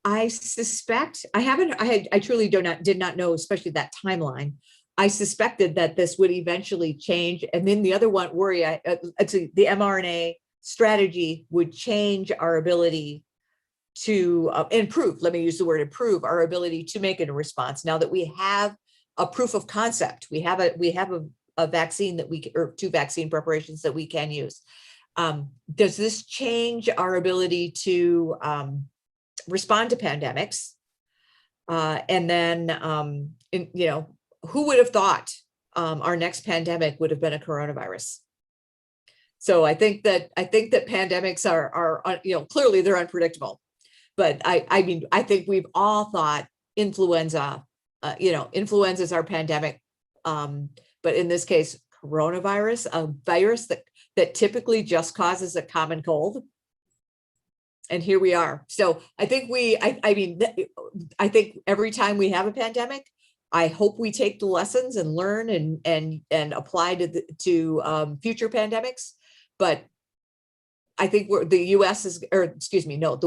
[SPEAKER 2] I suspect, I truly did not know, especially that timeline. I suspected that this would eventually change. And then the other one worry, the mRNA strategy would change our ability to improve, let me use the word improve, our ability to make a response. Now that we have a proof of concept, we have a vaccine that or two vaccine preparations that we can use. Does this change our ability to respond to pandemics? And then, who would have thought our next pandemic would have been a coronavirus? So I think that pandemics are clearly they're unpredictable. But I think we've all thought influenza, influenza is our pandemic. But in this case, coronavirus, a virus that typically just causes a common cold. And here we are. So I think I think every time we have a pandemic, I hope we take the lessons and learn and apply to future pandemics. But I think the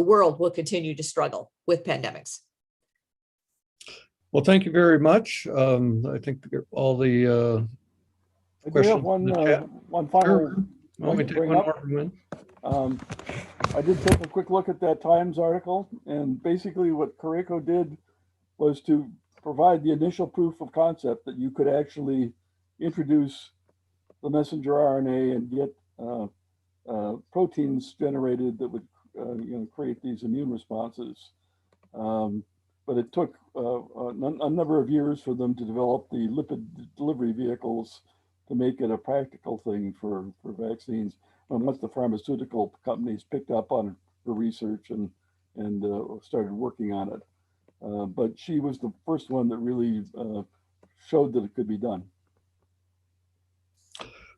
[SPEAKER 2] world will continue to struggle with pandemics.
[SPEAKER 1] Well, thank you very much. I think all the
[SPEAKER 5] I do
[SPEAKER 1] questions
[SPEAKER 5] have one,
[SPEAKER 1] in the chat.
[SPEAKER 5] one final.
[SPEAKER 1] Sure. Let me take
[SPEAKER 5] bring
[SPEAKER 1] one
[SPEAKER 5] up.
[SPEAKER 1] more, Win.
[SPEAKER 5] I did take a quick look at that Times article, and basically what Caraco did was to provide the initial proof of concept that you could actually introduce the messenger RNA and get proteins generated that would create these immune responses. But it took a number of years for them to develop the lipid delivery vehicles to make it a practical thing for vaccines. And once the pharmaceutical companies picked up on it for research and started working on it. But she was the first one that really showed that it could be done.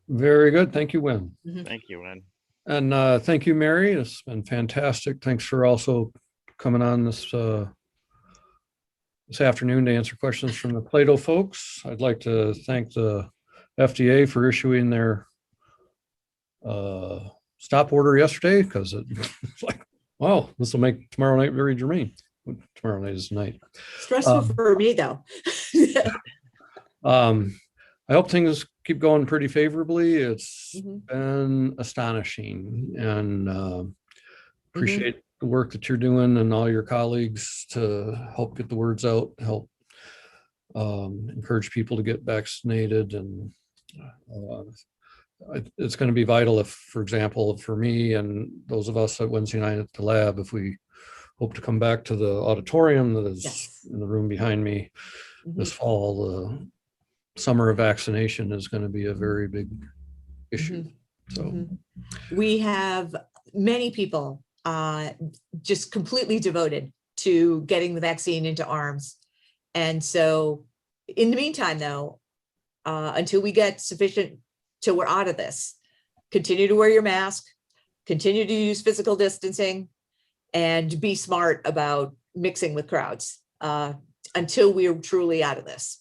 [SPEAKER 1] Very good. Thank you, Win.
[SPEAKER 3] Thank you, Win.
[SPEAKER 1] And thank you, Mary. It's been fantastic. Thanks for also coming on this afternoon to answer questions from the Plato folks. I'd like to thank the FDA for issuing their stop order yesterday, because it's like, wow, this will make tomorrow night very germane. Tomorrow night is night.
[SPEAKER 2] Stressful for me, though.
[SPEAKER 1] I hope things keep going pretty favorably. It's
[SPEAKER 2] Mhm.
[SPEAKER 1] been astonishing, and appreciate the work that you're doing and all your colleagues to help get the words out, help encourage people to get vaccinated. And it's going to be vital if, for example, for me and those of us at Wednesday night at the lab, if we hope to come back to the auditorium that is
[SPEAKER 2] Yes.
[SPEAKER 1] in the room behind me
[SPEAKER 2] Mhm.
[SPEAKER 1] this fall, the summer of vaccination is going to be a very big issue. So
[SPEAKER 2] we have many people just completely devoted to getting the vaccine into arms. And so in the meantime, though, until we get sufficient, till we're out of this, continue to wear your mask, continue to use physical distancing, and be smart about mixing with crowds until we're truly out of this.